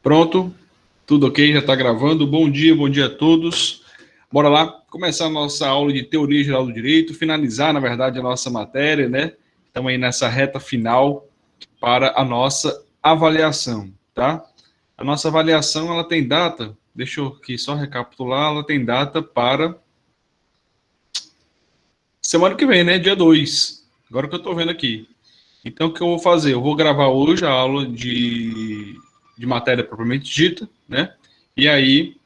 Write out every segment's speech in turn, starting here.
Pronto, tudo ok, já está gravando. Bom dia a todos. Bora lá começar a nossa aula de Teoria Geral do Direito, finalizar, na verdade, a nossa matéria, né? Estamos aí nessa reta final para a nossa avaliação, tá? A nossa avaliação, ela tem data, deixa eu aqui só recapitular, ela tem data para semana que vem, né? Dia 2. Agora que eu estou vendo aqui. Então, o que eu vou fazer? Eu vou gravar hoje a aula de matéria propriamente dita, né? E aí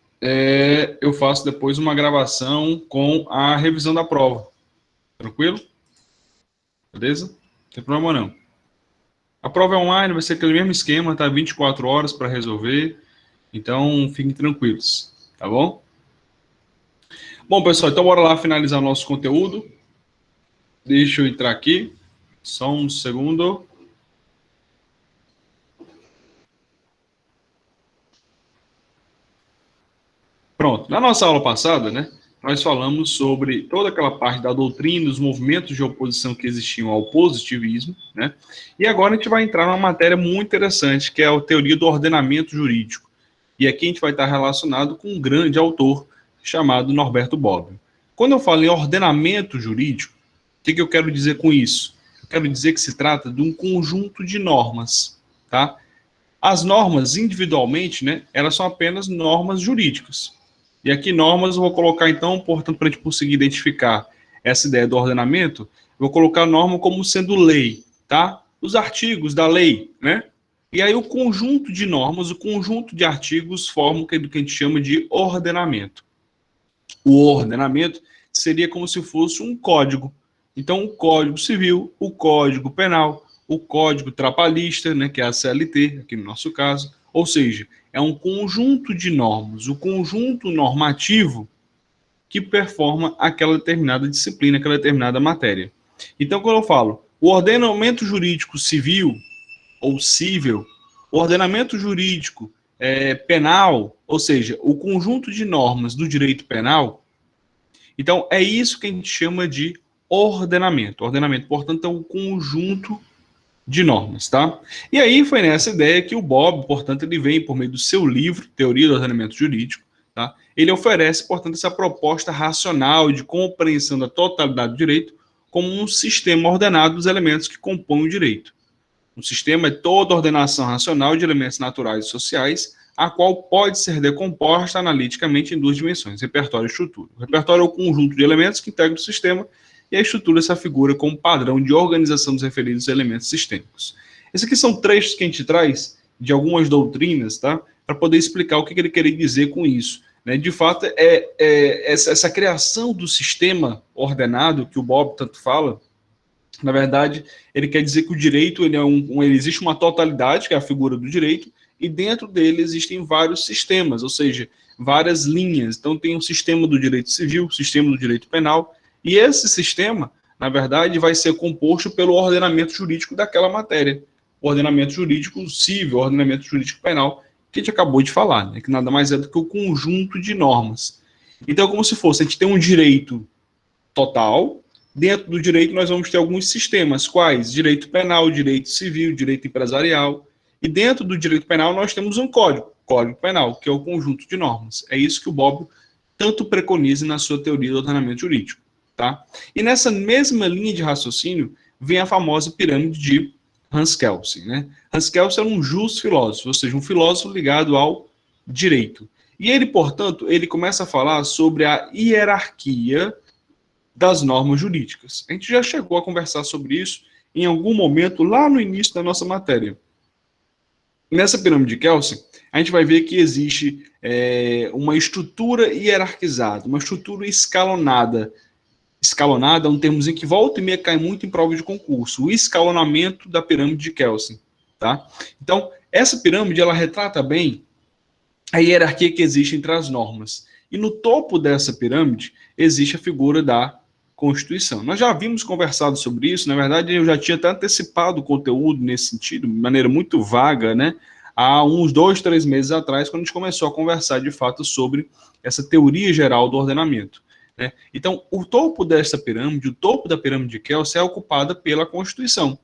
eu faço depois uma gravação com a revisão da prova. Tranquilo? Beleza? Não tem problema não. A prova é online, vai ser aquele mesmo esquema, tá? 24 horas para resolver. Então, fiquem tranquilos, tá bom? Bom, pessoal, então bora lá finalizar o nosso conteúdo. Deixa eu entrar aqui. Só um segundo. Pronto. Na nossa aula passada, né, nós falamos sobre toda aquela parte da doutrina, dos movimentos de oposição que existiam ao positivismo, né? E agora a gente vai entrar numa matéria muito interessante, que é a teoria do ordenamento jurídico. E aqui a gente vai estar relacionado com um grande autor chamado Norberto Bobbio. Quando eu falo em ordenamento jurídico, o que eu quero dizer com isso? Eu quero dizer que se trata de um conjunto de normas, tá? As normas, individualmente, né, elas são apenas normas jurídicas. E aqui normas eu vou colocar, então, portanto, para a gente conseguir identificar essa ideia do ordenamento, eu vou colocar a norma como sendo lei, tá? Os artigos da lei, né? E aí o conjunto de normas, o conjunto de artigos formam o que a gente chama de ordenamento. O ordenamento seria como se fosse um código. Então, o Código Civil, o Código Penal, o Código Trabalhista, né, que é a CLT, aqui no nosso caso. Ou seja, é um conjunto de normas, o conjunto normativo que performa aquela determinada disciplina, aquela determinada matéria. Então, quando eu falo o ordenamento jurídico civil ou cível, o ordenamento jurídico penal, ou seja, o conjunto de normas do direito penal, então é isso que a gente chama de ordenamento. Ordenamento, portanto, é um conjunto de normas, tá? E aí foi nessa ideia que o Bob, portanto, ele vem por meio do seu livro, Teoria do Ordenamento Jurídico, tá? Ele oferece, portanto, essa proposta racional de compreensão da totalidade do direito como um sistema ordenado dos elementos que compõem o direito. Um sistema é toda ordenação racional de elementos naturais e sociais, a qual pode ser decomposta analiticamente em duas dimensões, repertório e estrutura. O repertório é o conjunto de elementos que integra o sistema, e a estrutura essa figura como padrão de organização dos referidos elementos sistêmicos. Esses aqui são trechos que a gente traz de algumas doutrinas, tá? Para poder explicar o que ele queria dizer com isso. Né? De fato, essa criação do sistema ordenado, que o Bob tanto fala, na verdade, ele quer dizer que o direito ele existe uma totalidade, que é a figura do direito, e dentro dele existem vários sistemas, ou seja, várias linhas. Então, tem um sistema do direito civil, sistema do direito penal, e esse sistema, na verdade, vai ser composto pelo ordenamento jurídico daquela matéria. O ordenamento jurídico civil, o ordenamento jurídico penal, que a gente acabou de falar, né? Que nada mais é do que o conjunto de normas. Então, é como se fosse, a gente tem um direito total. Dentro do direito, nós vamos ter alguns sistemas. Quais? Direito penal, direito civil, direito empresarial. E dentro do direito penal, nós temos um código, Código Penal, que é o conjunto de normas. É isso que o Bob tanto preconiza na sua teoria do ordenamento jurídico. Tá? E nessa mesma linha de raciocínio, vem a famosa pirâmide de Hans Kelsen. Né? Hans Kelsen era um justo filósofo, ou seja, um filósofo ligado ao direito. E ele, portanto, ele começa a falar sobre a hierarquia das normas jurídicas. A gente já chegou a conversar sobre isso em algum momento lá no início da nossa matéria. Nessa pirâmide de Kelsen, a gente vai ver que existe uma estrutura hierarquizada, uma estrutura escalonada. Escalonada é um termozinho que volta e meia cai muito em prova de concurso. O escalonamento da pirâmide de Kelsen. Tá? Então, essa pirâmide ela retrata bem a hierarquia que existe entre as normas. E no topo dessa pirâmide existe a figura da Constituição. Nós já havíamos conversado sobre isso, na verdade eu já tinha até antecipado o conteúdo nesse sentido, de maneira muito vaga, né? Há uns 2, 3 meses atrás, quando a gente começou a conversar de fato sobre essa teoria geral do ordenamento. Né? Então, o topo dessa pirâmide, o topo da pirâmide de Kelsen é ocupada pela Constituição.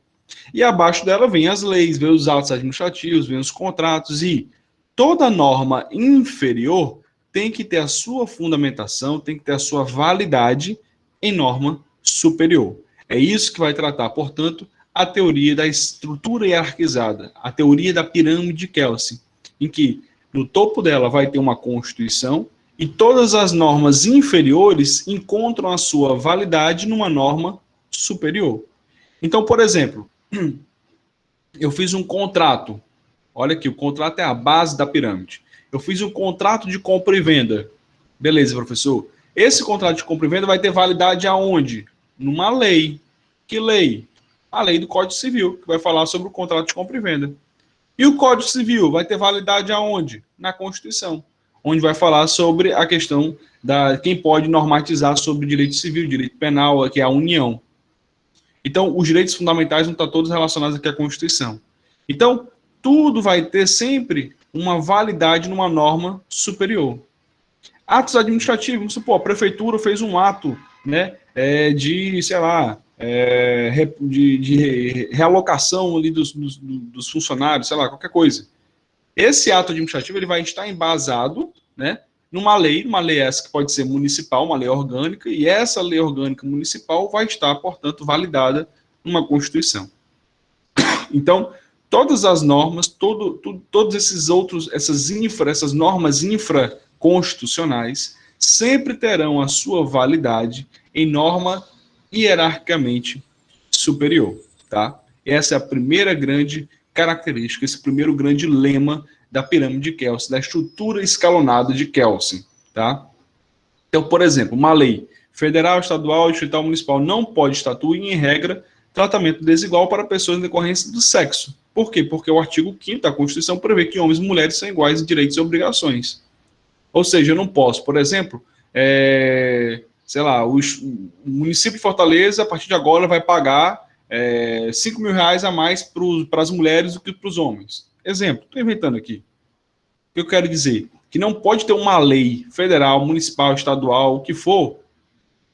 E abaixo dela vem as leis, vem os atos administrativos, vem os contratos e Toda norma inferior tem que ter a sua fundamentação, tem que ter a sua validade em norma superior. É isso que vai tratar, portanto, a teoria da estrutura hierarquizada, a teoria da pirâmide de Kelsen, em que no topo dela vai ter uma constituição e todas as normas inferiores encontram a sua validade numa norma superior. Então, por exemplo, eu fiz um contrato. Olha aqui, o contrato é a base da pirâmide. Eu fiz um contrato de compra e venda. Beleza, professor. Esse contrato de compra e venda vai ter validade aonde? Numa lei. Que lei? A lei do Código Civil, que vai falar sobre o contrato de compra e venda. E o Código Civil vai ter validade aonde? Na Constituição, onde vai falar sobre a questão da quem pode normatizar sobre direito civil, direito penal, que é a União. Então, os direitos fundamentais não estão todos relacionados aqui à Constituição. Então, tudo vai ter sempre uma validade numa norma superior. Atos administrativos, vamos supor, a prefeitura fez um ato, né, de, sei lá, de realocação ali dos funcionários, sei lá, qualquer coisa. Esse ato administrativo ele vai estar embasado, né, numa lei essa que pode ser municipal, uma lei orgânica, e essa lei orgânica municipal vai estar, portanto, validada numa Constituição. Então, todas as normas, todos esses outros, essas normas infraconstitucionais sempre terão a sua validade em norma hierarquicamente superior, tá? Essa é a primeira grande característica, esse primeiro grande lema da pirâmide de Kelsen, da estrutura escalonada de Kelsen, tá? Então, por exemplo, uma lei federal, estadual, distrital, municipal não pode estatuir, em regra, tratamento desigual para pessoas em decorrência do sexo. Por quê? Porque o artigo 5º da Constituição prevê que homens e mulheres são iguais em direitos e obrigações. Ou seja, eu não posso, por exemplo, sei lá, o município de Fortaleza, a partir de agora, vai pagar R$5.000 a mais para as mulheres do que para os homens. Exemplo, estou inventando aqui. O que eu quero dizer? Que não pode ter uma lei federal, municipal, estadual, o que for.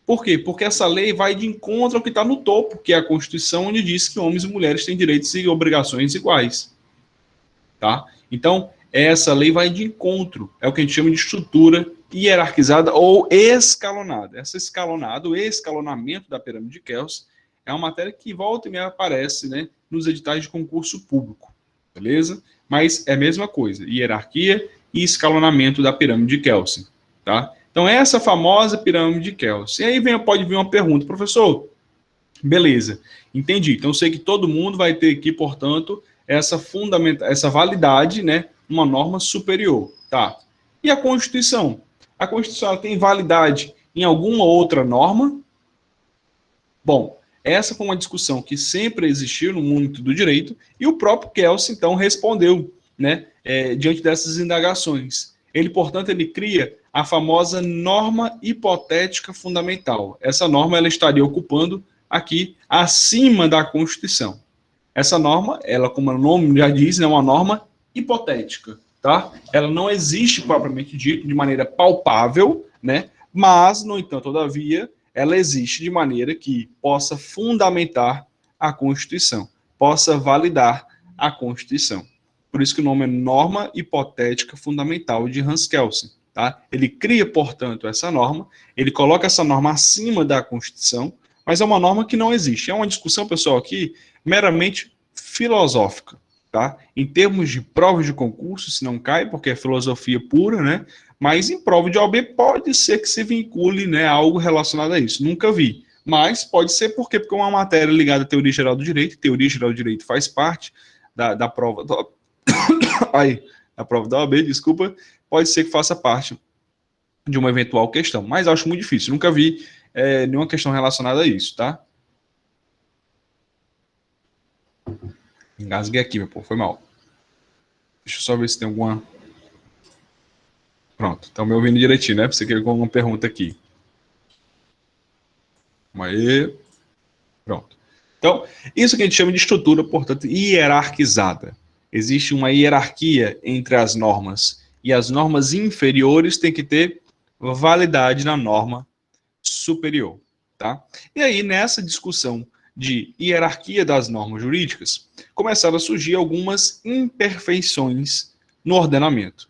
Por quê? Porque essa lei vai de encontro ao que está no topo, que é a Constituição, onde diz que homens e mulheres têm direitos e obrigações iguais. Tá? Então, essa lei vai de encontro. É o que a gente chama de estrutura hierarquizada ou escalonada. Essa escalonada, o escalonamento da pirâmide de Kelsen, é uma matéria que volta e meia aparece, né, nos editais de concurso público. Beleza? Mas é a mesma coisa. Hierarquia e escalonamento da pirâmide de Kelsen. Tá? Então, essa famosa pirâmide de Kelsen. E aí pode vir uma pergunta, professor, beleza, entendi. Então, eu sei que todo mundo vai ter aqui, portanto, essa validade, né, uma norma superior. Tá? E a Constituição? A Constituição ela tem validade em alguma outra norma? Bom, essa foi uma discussão que sempre existiu no mundo do direito e o próprio Kelsen, então, respondeu, né, diante dessas indagações. Ele, portanto, ele cria a famosa norma hipotética fundamental. Essa norma ela estaria ocupando aqui acima da Constituição. Essa norma, ela, como o nome já diz, é uma norma hipotética, tá? Ela não existe propriamente dito de maneira palpável, né? Mas, no entanto, todavia, ela existe de maneira que possa fundamentar a Constituição, possa validar a Constituição. Por isso que o nome é Norma Hipotética Fundamental de Hans Kelsen. Tá? Ele cria, portanto, essa norma, ele coloca essa norma acima da Constituição, mas é uma norma que não existe. É uma discussão, pessoal, aqui meramente filosófica. Tá? Em termos de provas de concurso, se não cai, porque é filosofia pura, né? Mas em prova de OAB pode ser que se vincule, né, algo relacionado a isso. Nunca vi. Mas pode ser porque é uma matéria ligada à teoria geral do direito. Teoria geral do direito faz parte da prova do... a prova da OAB, desculpa, pode ser que faça parte de uma eventual questão, mas acho muito difícil, nunca vi nenhuma questão relacionada a isso, tá? Engasguei aqui, meu povo, foi mal. Deixa eu só ver se tem alguma... Pronto, estão me ouvindo direitinho, né? Você quer alguma pergunta aqui. Aí. Pronto. Então, isso que a gente chama de estrutura, portanto, hierarquizada. Existe uma hierarquia entre as normas e as normas inferiores têm que ter validade na norma superior, tá? E aí, nessa discussão de hierarquia das normas jurídicas, começaram a surgir algumas imperfeições no ordenamento.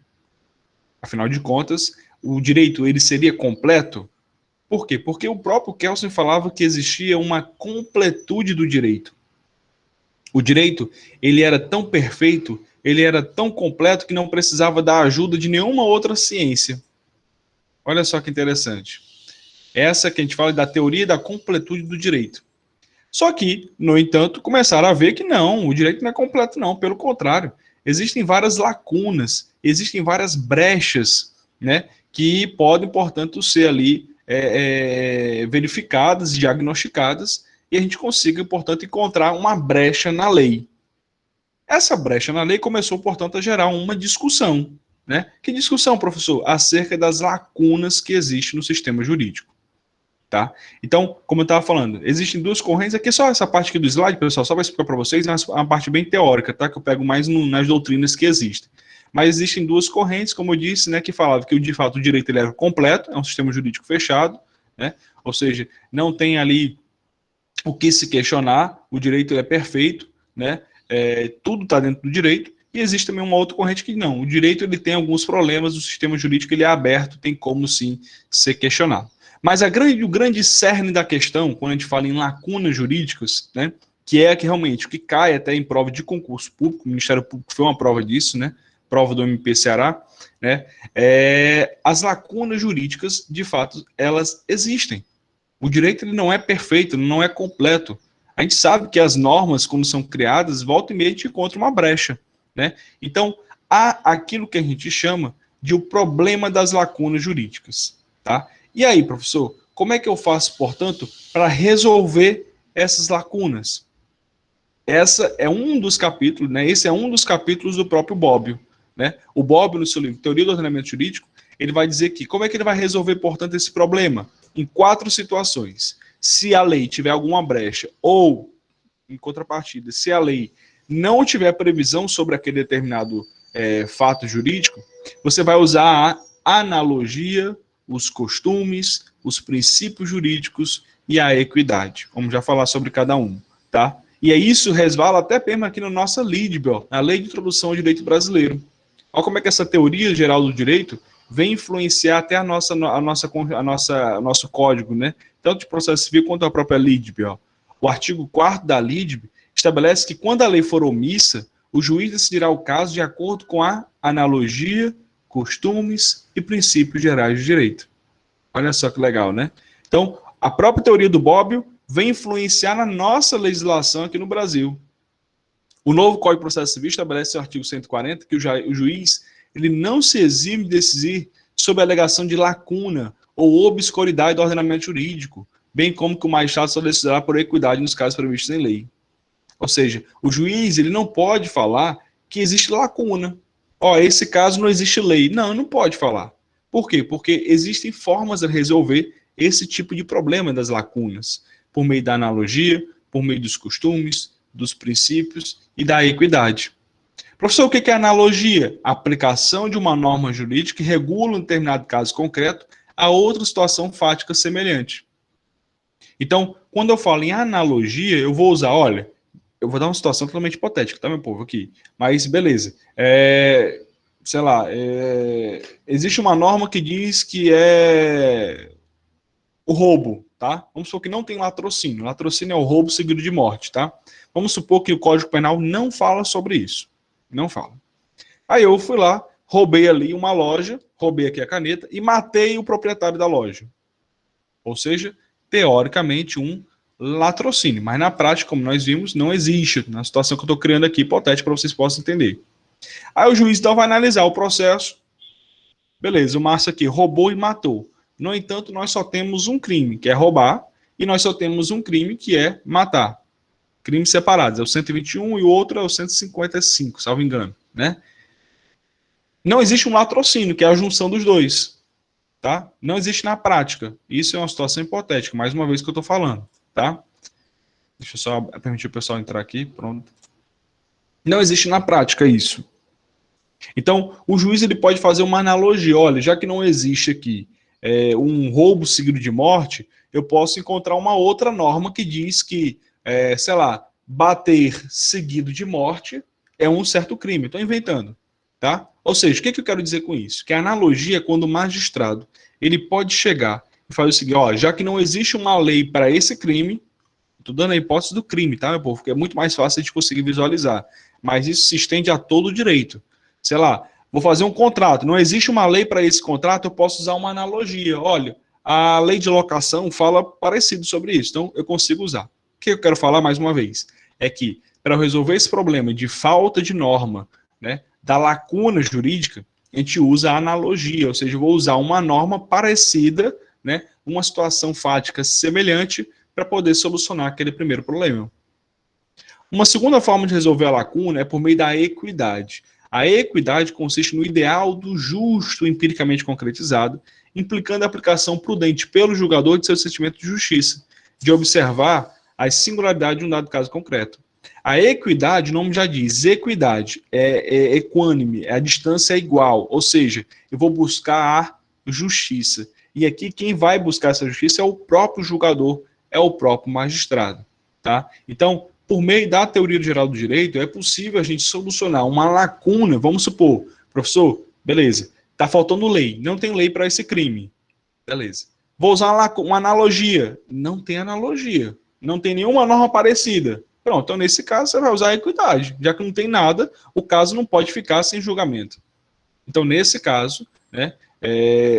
Afinal de contas, o direito ele seria completo? Por quê? Porque o próprio Kelsen falava que existia uma completude do direito. O direito, ele era tão perfeito, ele era tão completo que não precisava da ajuda de nenhuma outra ciência. Olha só que interessante. Essa que a gente fala da teoria da completude do direito. Só que, no entanto, começaram a ver que não, o direito não é completo não, pelo contrário. Existem várias lacunas, existem várias brechas, né, que podem, portanto, ser ali verificadas, diagnosticadas, e a gente consiga, portanto, encontrar uma brecha na lei. Essa brecha na lei começou, portanto, a gerar uma discussão. Né? Que discussão, professor? Acerca das lacunas que existem no sistema jurídico. Tá? Então, como eu estava falando, existem duas correntes. Aqui só essa parte aqui do slide, pessoal, só para explicar para vocês, é uma parte bem teórica, tá? Que eu pego mais nas doutrinas que existem. Mas existem duas correntes, como eu disse, né, que falavam que, de fato, o direito ele é completo, é um sistema jurídico fechado, né? Ou seja, não tem ali o que se questionar, o direito é perfeito, né? Tudo está dentro do direito. E existe também uma outra corrente que não, o direito ele tem alguns problemas, o sistema jurídico ele é aberto, tem como sim ser questionado. Mas o grande cerne da questão, quando a gente fala em lacunas jurídicas, né, que é que realmente o que cai até em prova de concurso público, o Ministério Público foi uma prova disso, né, prova do MP Ceará, né, as lacunas jurídicas, de fato, elas existem. O direito ele não é perfeito, não é completo. A gente sabe que as normas, quando são criadas, volta e meia a gente encontra uma brecha. Né? Então, há aquilo que a gente chama de o problema das lacunas jurídicas. Tá? E aí, professor, como é que eu faço, portanto, para resolver essas lacunas? Essa é um dos capítulos, né? Esse é um dos capítulos do próprio Bobbio. Né? O Bobbio, no seu livro Teoria do Ordenamento Jurídico, ele vai dizer que como é que ele vai resolver, portanto, esse problema? Em 4 situações. Se a lei tiver alguma brecha ou, em contrapartida, se a lei não tiver previsão sobre aquele determinado fato jurídico, você vai usar a analogia, os costumes, os princípios jurídicos e a equidade. Vamos já falar sobre cada um, tá? E isso resvala até mesmo aqui na nossa LIDB, a Lei de Introdução ao Direito Brasileiro. Olha como é que essa teoria geral do direito vem influenciar até o nosso código, né? Tanto de processo civil quanto a própria LIDB. O artigo 4º da LIDB estabelece que quando a lei for omissa, o juiz decidirá o caso de acordo com a analogia, costumes e princípios gerais de direito. Olha só que legal, né? Então, a própria teoria do Bobbio vem influenciar na nossa legislação aqui no Brasil. O novo Código de Processo Civil estabelece no artigo 140 que o juiz ele não se exime de decidir sobre a alegação de lacuna ou obscuridade do ordenamento jurídico, bem como que o magistrado só decidirá por equidade nos casos previstos em lei. Ou seja, o juiz ele não pode falar que existe lacuna. Esse caso não existe lei. Não pode falar. Por quê? Porque existem formas de resolver esse tipo de problema das lacunas, por meio da analogia, por meio dos costumes, dos princípios e da equidade. Professor, o que é analogia? A aplicação de uma norma jurídica que regula um determinado caso concreto a outra situação fática semelhante. Então, quando eu falo em analogia, eu vou usar, olha, eu vou dar uma situação totalmente hipotética, tá, meu povo, aqui. Mas, beleza. Sei lá, existe uma norma que diz que é o roubo, tá? Vamos supor que não tem latrocínio. Latrocínio é o roubo seguido de morte, tá? Vamos supor que o Código Penal não fala sobre isso. Não fala. Aí eu fui lá, roubei ali uma loja, roubei aqui a caneta e matei o proprietário da loja. Ou seja, teoricamente, um latrocínio. Mas na prática, como nós vimos, não existe. Na situação que eu estou criando aqui, hipotética, para vocês possam entender. Aí o juiz então vai analisar o processo. Beleza, o Márcio aqui roubou e matou. No entanto, nós só temos um crime, que é roubar, e nós só temos um crime, que é matar. Crimes separados, é o 121 e o outro é o 155, salvo engano, né? Não existe um latrocínio, que é a junção dos dois, tá? Não existe na prática. Isso é uma situação hipotética, mais uma vez que eu estou falando, tá? Deixa eu só permitir o pessoal entrar aqui, pronto. Não existe na prática isso. Então, o juiz ele pode fazer uma analogia. Olha, já que não existe aqui um roubo seguido de morte, eu posso encontrar uma outra norma que diz que, sei lá, bater seguido de morte é um certo crime. Estou inventando, tá? Ou seja, o que eu quero dizer com isso? Que a analogia é quando o magistrado ele pode chegar e fazer o seguinte, ó, já que não existe uma lei para esse crime, estou dando a hipótese do crime, tá, meu povo? Porque é muito mais fácil de conseguir visualizar. Mas isso se estende a todo o direito. Sei lá, vou fazer um contrato, não existe uma lei para esse contrato, eu posso usar uma analogia. Olha, a lei de locação fala parecido sobre isso, então eu consigo usar. O que eu quero falar mais uma vez? É que, para resolver esse problema de falta de norma, né, da lacuna jurídica, a gente usa a analogia, ou seja, eu vou usar uma norma parecida, né, uma situação fática semelhante, para poder solucionar aquele primeiro problema. Uma segunda forma de resolver a lacuna é por meio da equidade. A equidade consiste no ideal do justo empiricamente concretizado, implicando a aplicação prudente pelo julgador de seu sentimento de justiça, de observar as singularidades de um dado caso concreto. A equidade, o nome já diz, equidade, é equânime, a distância é igual, ou seja, eu vou buscar a justiça. E aqui quem vai buscar essa justiça é o próprio julgador, é o próprio magistrado. Tá? Então, por meio da teoria geral do direito, é possível a gente solucionar uma lacuna, vamos supor, professor, beleza, está faltando lei, não tem lei para esse crime, beleza. Vou usar uma analogia, não tem analogia, não tem nenhuma norma parecida. Pronto, então nesse caso você vai usar a equidade, já que não tem nada, o caso não pode ficar sem julgamento. Então nesse caso, né,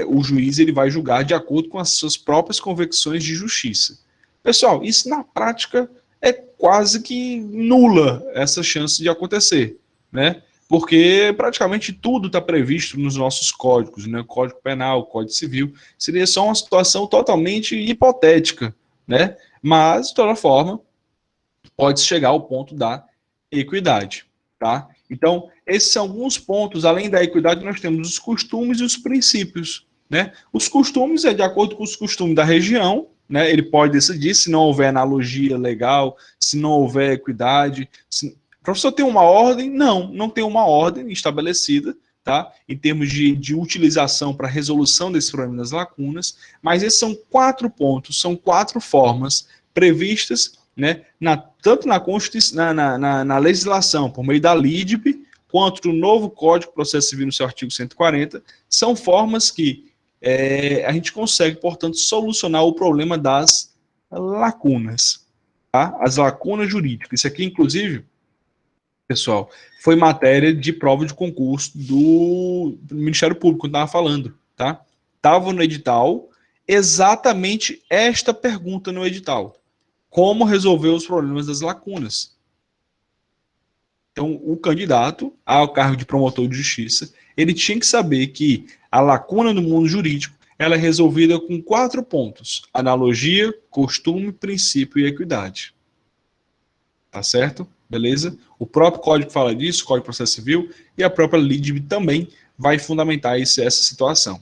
o juiz ele vai julgar de acordo com as suas próprias convicções de justiça. Pessoal, isso na prática é quase que nula essa chance de acontecer, né? Porque praticamente tudo está previsto nos nossos códigos, né? Código Penal, Código Civil, seria só uma situação totalmente hipotética, né? Mas, de toda forma, pode chegar ao ponto da equidade, tá? Então, esses são alguns pontos, além da equidade, nós temos os costumes e os princípios, né? Os costumes é de acordo com os costumes da região, né? Ele pode decidir se não houver analogia legal, se não houver equidade. O professor tem uma ordem? Não, não tem uma ordem estabelecida, tá? Em termos de utilização para resolução desses problemas das lacunas, mas esses são 4 pontos, são 4 formas previstas, né, tanto na Constituição, na legislação, por meio da LIDB, quanto no novo Código de Processo Civil, no seu artigo 140, são formas que a gente consegue, portanto, solucionar o problema das lacunas, tá? As lacunas jurídicas. Isso aqui, inclusive, pessoal, foi matéria de prova de concurso do Ministério Público, quando estava falando, tá? Estava no edital exatamente esta pergunta no edital. Como resolver os problemas das lacunas? Então, o candidato ao cargo de promotor de justiça, ele tinha que saber que a lacuna no mundo jurídico ela é resolvida com 4 pontos: analogia, costume, princípio e equidade. Tá certo? Beleza? O próprio código fala disso, o Código de Processo Civil, e a própria LIDB também vai fundamentar essa situação.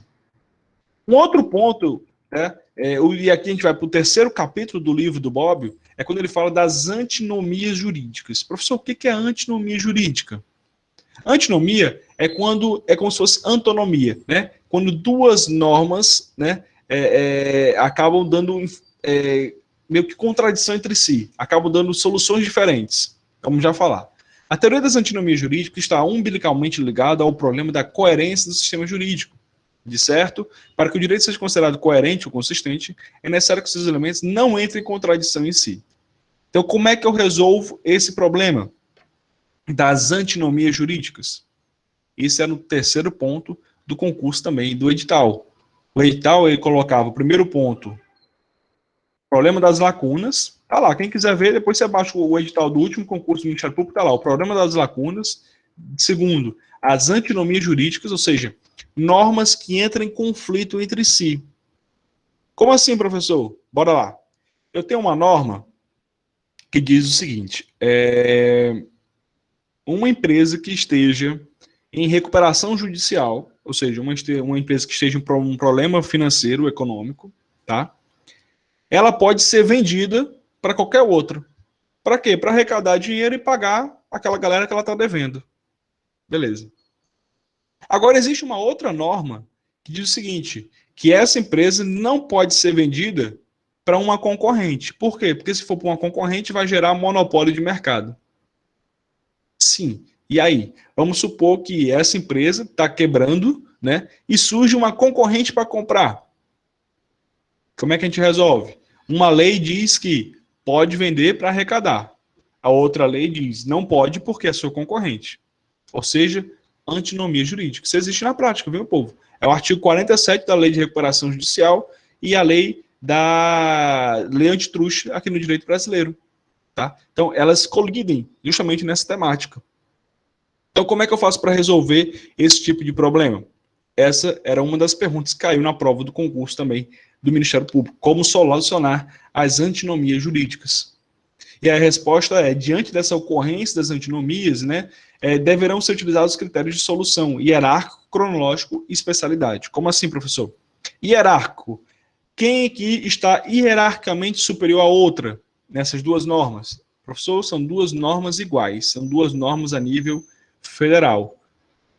Um outro ponto, né, e aqui a gente vai para o 3º capítulo do livro do Bobbio, é quando ele fala das antinomias jurídicas. Professor, o que é antinomia jurídica? Antinomia é quando é como se fosse antonomia, né? Quando duas normas, né, acabam dando meio que contradição entre si, acabam dando soluções diferentes, vamos já falar. A teoria das antinomias jurídicas está umbilicalmente ligada ao problema da coerência do sistema jurídico. De certo, para que o direito seja considerado coerente ou consistente, é necessário que esses elementos não entrem em contradição em si. Então, como é que eu resolvo esse problema das antinomias jurídicas? Isso é no 3º ponto do concurso também, do edital. O edital, ele colocava o primeiro ponto, problema das lacunas. Tá lá, quem quiser ver, depois você baixa o edital do último concurso do Ministério Público, tá lá, o problema das lacunas. Segundo, as antinomias jurídicas, ou seja, normas que entram em conflito entre si. Como assim, professor? Bora lá. Eu tenho uma norma que diz o seguinte: uma empresa que esteja em recuperação judicial, ou seja, uma empresa que esteja com um problema financeiro, econômico, tá? Ela pode ser vendida para qualquer outro. Para quê? Para arrecadar dinheiro e pagar aquela galera que ela está devendo. Beleza. Agora, existe uma outra norma que diz o seguinte, que essa empresa não pode ser vendida para uma concorrente. Por quê? Porque se for para uma concorrente, vai gerar monopólio de mercado. Sim, E aí? Vamos supor que essa empresa está quebrando, né? E surge uma concorrente para comprar. Como é que a gente resolve? Uma lei diz que pode vender para arrecadar. A outra lei diz não pode porque é sua concorrente. Ou seja, antinomia jurídica. Isso existe na prática, viu, povo? É o artigo 47 da Lei de Recuperação Judicial e a lei da lei antitruste aqui no direito brasileiro. Tá? Então, elas colidem justamente nessa temática. Então, como é que eu faço para resolver esse tipo de problema? Essa era uma das perguntas que caiu na prova do concurso também do Ministério Público. Como solucionar as antinomias jurídicas? E a resposta é, diante dessa ocorrência das antinomias, né, deverão ser utilizados os critérios de solução, hierárquico, cronológico e especialidade. Como assim, professor? Hierárquico. Quem aqui está hierarquicamente superior à outra nessas duas normas? Professor, são duas normas iguais, são duas normas a nível federal.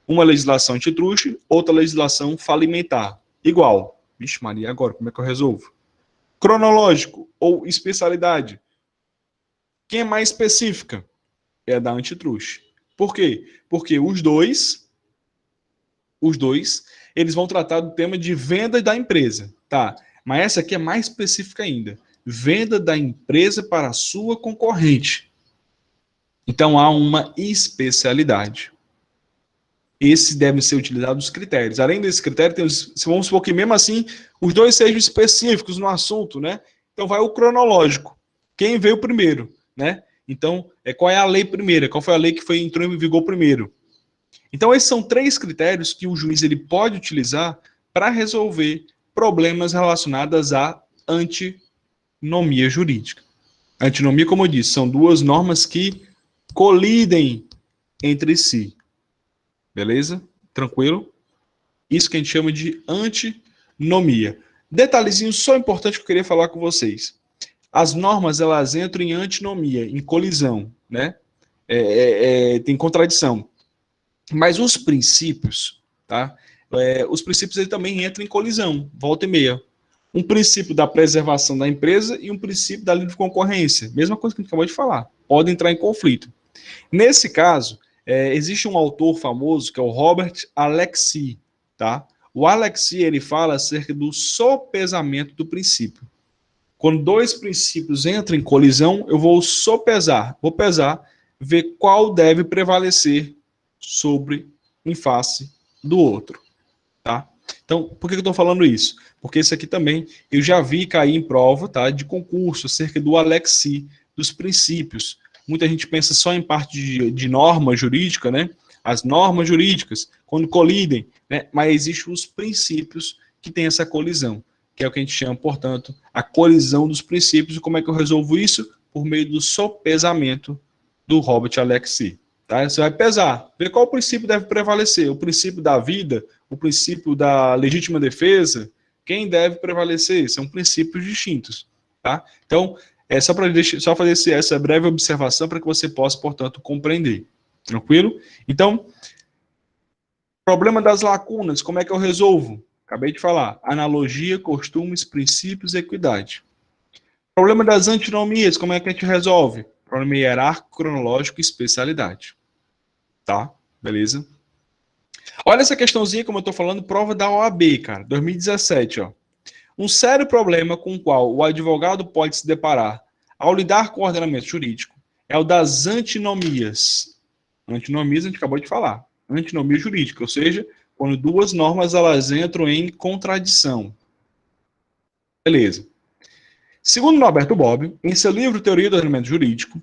Uma legislação antitruste, outra legislação falimentar. Igual. Vixe Maria, agora como é que eu resolvo? Cronológico ou especialidade. Quem é mais específica? É a da antitruste. Por quê? Porque os dois, eles vão tratar do tema de venda da empresa, tá? Mas essa aqui é mais específica ainda. Venda da empresa para a sua concorrente. Então há uma especialidade. Esses devem ser utilizados os critérios. Além desse critério, vamos supor que mesmo assim os dois sejam específicos no assunto, né? Então vai o cronológico. Quem veio primeiro, né? Então, qual é a lei primeira? Qual foi a lei que entrou em vigor primeiro? Então, esses são três critérios que o juiz ele pode utilizar para resolver problemas relacionados à antinomia jurídica. Antinomia, como eu disse, são duas normas que colidem entre si. Beleza? Tranquilo? Isso que a gente chama de antinomia. Detalhezinho só importante que eu queria falar com vocês. As normas, elas entram em antinomia, em colisão, né? Tem contradição. Mas os princípios, tá? Os princípios ele também entram em colisão, volta e meia. Um princípio da preservação da empresa e um princípio da livre concorrência. Mesma coisa que a gente acabou de falar. Podem entrar em conflito. Nesse caso, existe um autor famoso que é o Robert Alexy, tá? O Alexy, ele fala acerca do sopesamento do princípio. Quando dois princípios entram em colisão, eu vou sopesar, vou pesar, ver qual deve prevalecer sobre, em face do outro, tá? Então, por que eu estou falando isso? Porque isso aqui também eu já vi cair em prova, tá, de concurso, acerca do Alexy, dos princípios. Muita gente pensa só em parte de norma jurídica, né? As normas jurídicas, quando colidem, né? Mas existem os princípios que têm essa colisão, que é o que a gente chama, portanto, a colisão dos princípios. E como é que eu resolvo isso? Por meio do sopesamento do Robert Alexy. Tá? Você vai pesar, ver qual princípio deve prevalecer. O princípio da vida, o princípio da legítima defesa, quem deve prevalecer? São princípios distintos. Tá? Então, é só para fazer essa breve observação para que você possa, portanto, compreender. Tranquilo? Então, problema das lacunas, como é que eu resolvo? Acabei de falar. Analogia, costumes, princípios e equidade. Problema das antinomias, como é que a gente resolve? Problema hierárquico, cronológico e especialidade. Tá? Beleza? Olha essa questãozinha, como eu estou falando, prova da OAB, cara, 2017, ó. Um sério problema com o qual o advogado pode se deparar ao lidar com o ordenamento jurídico é o das antinomias. Antinomias a gente acabou de falar. Antinomia jurídica, ou seja, quando duas normas elas entram em contradição. Beleza. Segundo Norberto Bobbio, em seu livro Teoria do Ordenamento Jurídico,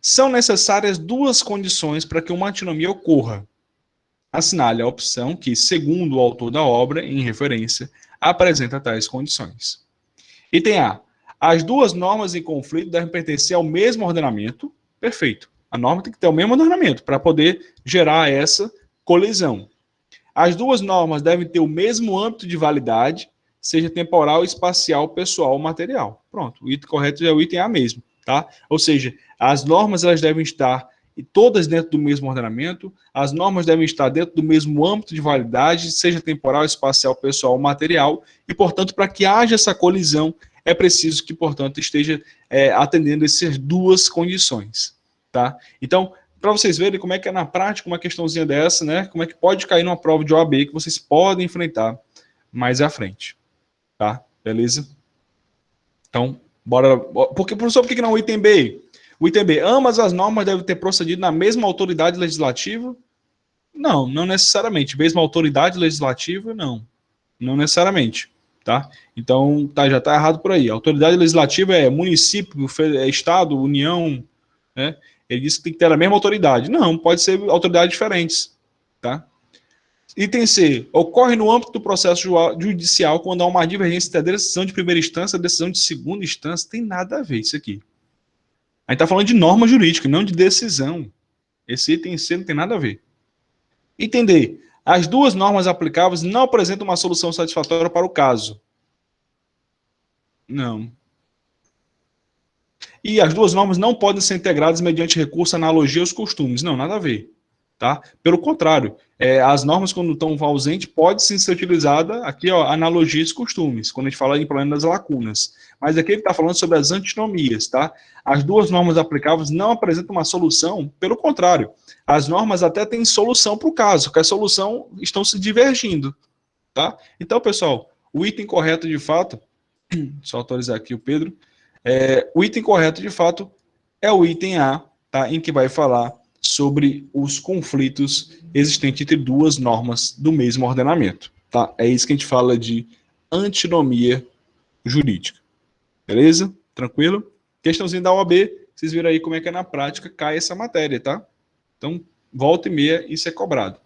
são necessárias duas condições para que uma antinomia ocorra. Assinale a opção que, segundo o autor da obra, em referência, apresenta tais condições. Item A. As duas normas em conflito devem pertencer ao mesmo ordenamento. Perfeito. A norma tem que ter o mesmo ordenamento para poder gerar essa colisão. As duas normas devem ter o mesmo âmbito de validade, seja temporal, espacial, pessoal ou material. Pronto. O item correto é o item A mesmo, tá? Ou seja, as normas elas devem estar todas dentro do mesmo ordenamento, as normas devem estar dentro do mesmo âmbito de validade, seja temporal, espacial, pessoal ou material, e, portanto, para que haja essa colisão, é preciso que, portanto, esteja atendendo essas duas condições, tá? Então, para vocês verem como é que é na prática uma questãozinha dessa, né? Como é que pode cair numa prova de OAB que vocês podem enfrentar mais à frente, tá? Beleza? Então, bora. Porque, professor, por que não o item B? O item B, ambas as normas devem ter procedido na mesma autoridade legislativa? Não, não necessariamente. Mesma autoridade legislativa, não. Não necessariamente, tá? Então, tá, já tá errado por aí. A autoridade legislativa é município, estado, união, né? Ele disse que tem que ter a mesma autoridade. Não, pode ser autoridades diferentes, tá? Item C. Ocorre no âmbito do processo judicial quando há uma divergência entre a decisão de primeira instância e a decisão de segunda instância. Tem nada a ver isso aqui. A gente está falando de norma jurídica, não de decisão. Esse item C não tem nada a ver. Item D. As duas normas aplicáveis não apresentam uma solução satisfatória para o caso. Não. E as duas normas não podem ser integradas mediante recurso à analogia aos costumes. Não, nada a ver. Tá? Pelo contrário, as normas, quando estão ausentes, pode sim ser utilizada aqui, ó, analogias e costumes, quando a gente fala em problema das lacunas. Mas aqui ele está falando sobre as antinomias, tá? As duas normas aplicáveis não apresentam uma solução, pelo contrário, as normas até têm solução para o caso, que a solução estão se divergindo, tá? Então, pessoal, o item correto de fato, só atualizar aqui o Pedro, o item correto de fato é o item A, tá? Em que vai falar sobre os conflitos existentes entre duas normas do mesmo ordenamento, tá? É isso que a gente fala de antinomia jurídica. Beleza? Tranquilo? Questãozinha da OAB, vocês viram aí como é que na prática cai essa matéria, tá? Então, volta e meia, isso é cobrado.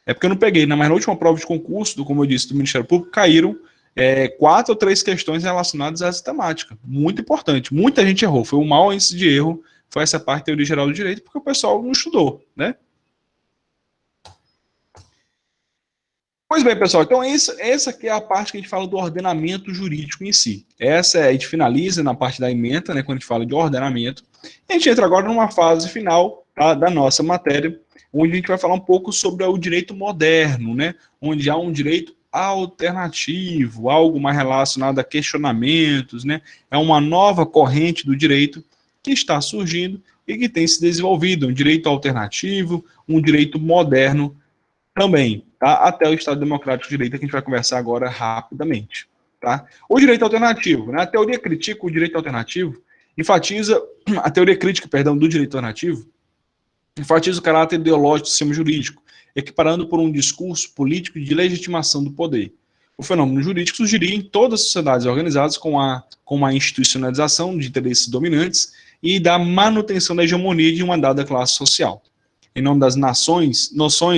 É porque eu não peguei, né? Mas na última prova de concurso, como eu disse, do Ministério Público, caíram 4 ou 3 questões relacionadas a essa temática. Muito importante. Muita gente errou. Foi um mau índice de erro, foi essa parte da teoria geral do direito, porque o pessoal não estudou, né? Pois bem, pessoal, então essa aqui é a parte que a gente fala do ordenamento jurídico em si. Essa a gente finaliza na parte da ementa, né, quando a gente fala de ordenamento. E a gente entra agora numa fase final, tá, da nossa matéria, onde a gente vai falar um pouco sobre o direito moderno, né, onde há um direito alternativo, algo mais relacionado a questionamentos, né, é uma nova corrente do direito que está surgindo e que tem se desenvolvido, um direito alternativo, um direito moderno também, tá? Até o Estado Democrático de Direito, que a gente vai conversar agora rapidamente, tá? O direito alternativo, né? A teoria critica o direito alternativo, enfatiza a teoria crítica, perdão, do direito alternativo, enfatiza o caráter ideológico do sistema jurídico, equiparando por um discurso político de legitimação do poder. O fenômeno jurídico surgiria em todas as sociedades organizadas com a institucionalização de interesses dominantes e da manutenção da hegemonia de uma dada classe social. Em nome das noções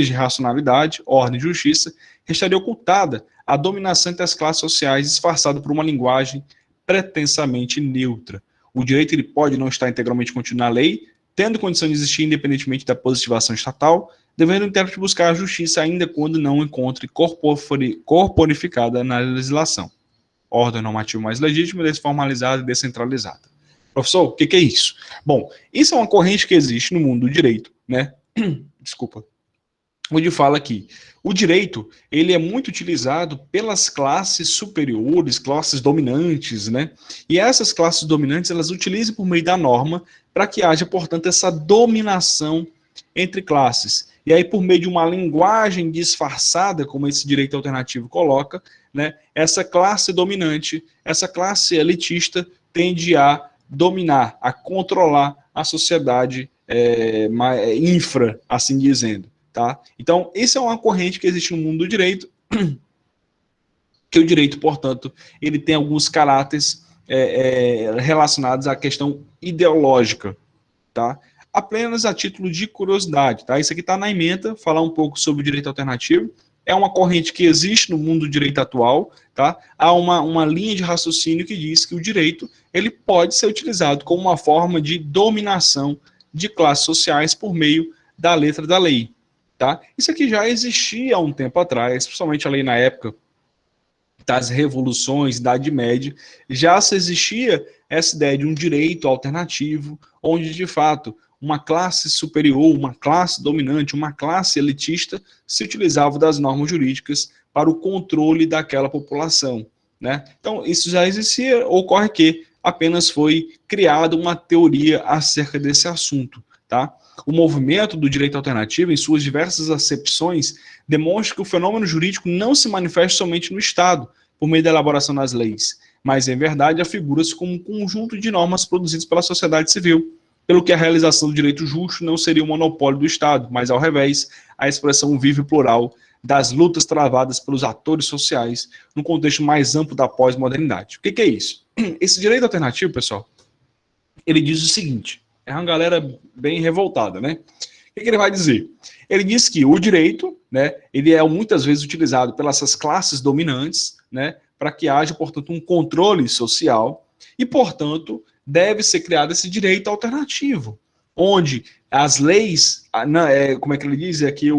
de racionalidade, ordem e justiça, restaria ocultada a dominação entre as classes sociais disfarçada por uma linguagem pretensamente neutra. O direito ele pode não estar integralmente contido na lei, tendo condição de existir independentemente da positivação estatal, devendo o intérprete buscar a justiça ainda quando não encontre corporificada na legislação. Ordem normativa mais legítima, desformalizada e descentralizada. Professor, o que é isso? Bom, isso é uma corrente que existe no mundo do direito, né? Desculpa, onde fala que o direito ele é muito utilizado pelas classes superiores, classes dominantes, né? E essas classes dominantes elas utilizam por meio da norma para que haja, portanto, essa dominação entre classes. E aí, por meio de uma linguagem disfarçada, como esse direito alternativo coloca, né? Essa classe dominante, essa classe elitista tende a dominar, a controlar a sociedade infra, assim dizendo, tá? Então, essa é uma corrente que existe no mundo do direito, que o direito, portanto, ele tem alguns caráteres relacionados à questão ideológica, tá? Apenas a título de curiosidade, tá? Isso aqui está na ementa, falar um pouco sobre o direito alternativo, é uma corrente que existe no mundo do direito atual, tá? Há uma linha de raciocínio que diz que o direito ele pode ser utilizado como uma forma de dominação de classes sociais por meio da letra da lei, tá? Isso aqui já existia há um tempo atrás, principalmente ali na época das revoluções, Idade Média, já se existia essa ideia de um direito alternativo, onde de fato uma classe superior, uma classe dominante, uma classe elitista se utilizava das normas jurídicas para o controle daquela população, né? Então, isso já existia, ocorre que apenas foi criada uma teoria acerca desse assunto, tá? O movimento do direito alternativo, em suas diversas acepções, demonstra que o fenômeno jurídico não se manifesta somente no Estado, por meio da elaboração das leis, mas, em verdade, afigura-se como um conjunto de normas produzidas pela sociedade civil, pelo que a realização do direito justo não seria um monopólio do Estado, mas, ao revés, a expressão viva e plural das lutas travadas pelos atores sociais no contexto mais amplo da pós-modernidade. O que é isso? Esse direito alternativo, pessoal, ele diz o seguinte, é uma galera bem revoltada, né? O que ele vai dizer? Ele diz que o direito, né, ele é muitas vezes utilizado pelas classes dominantes, né, para que haja, portanto, um controle social e, portanto, deve ser criado esse direito alternativo, onde as leis, como é que ele diz? É que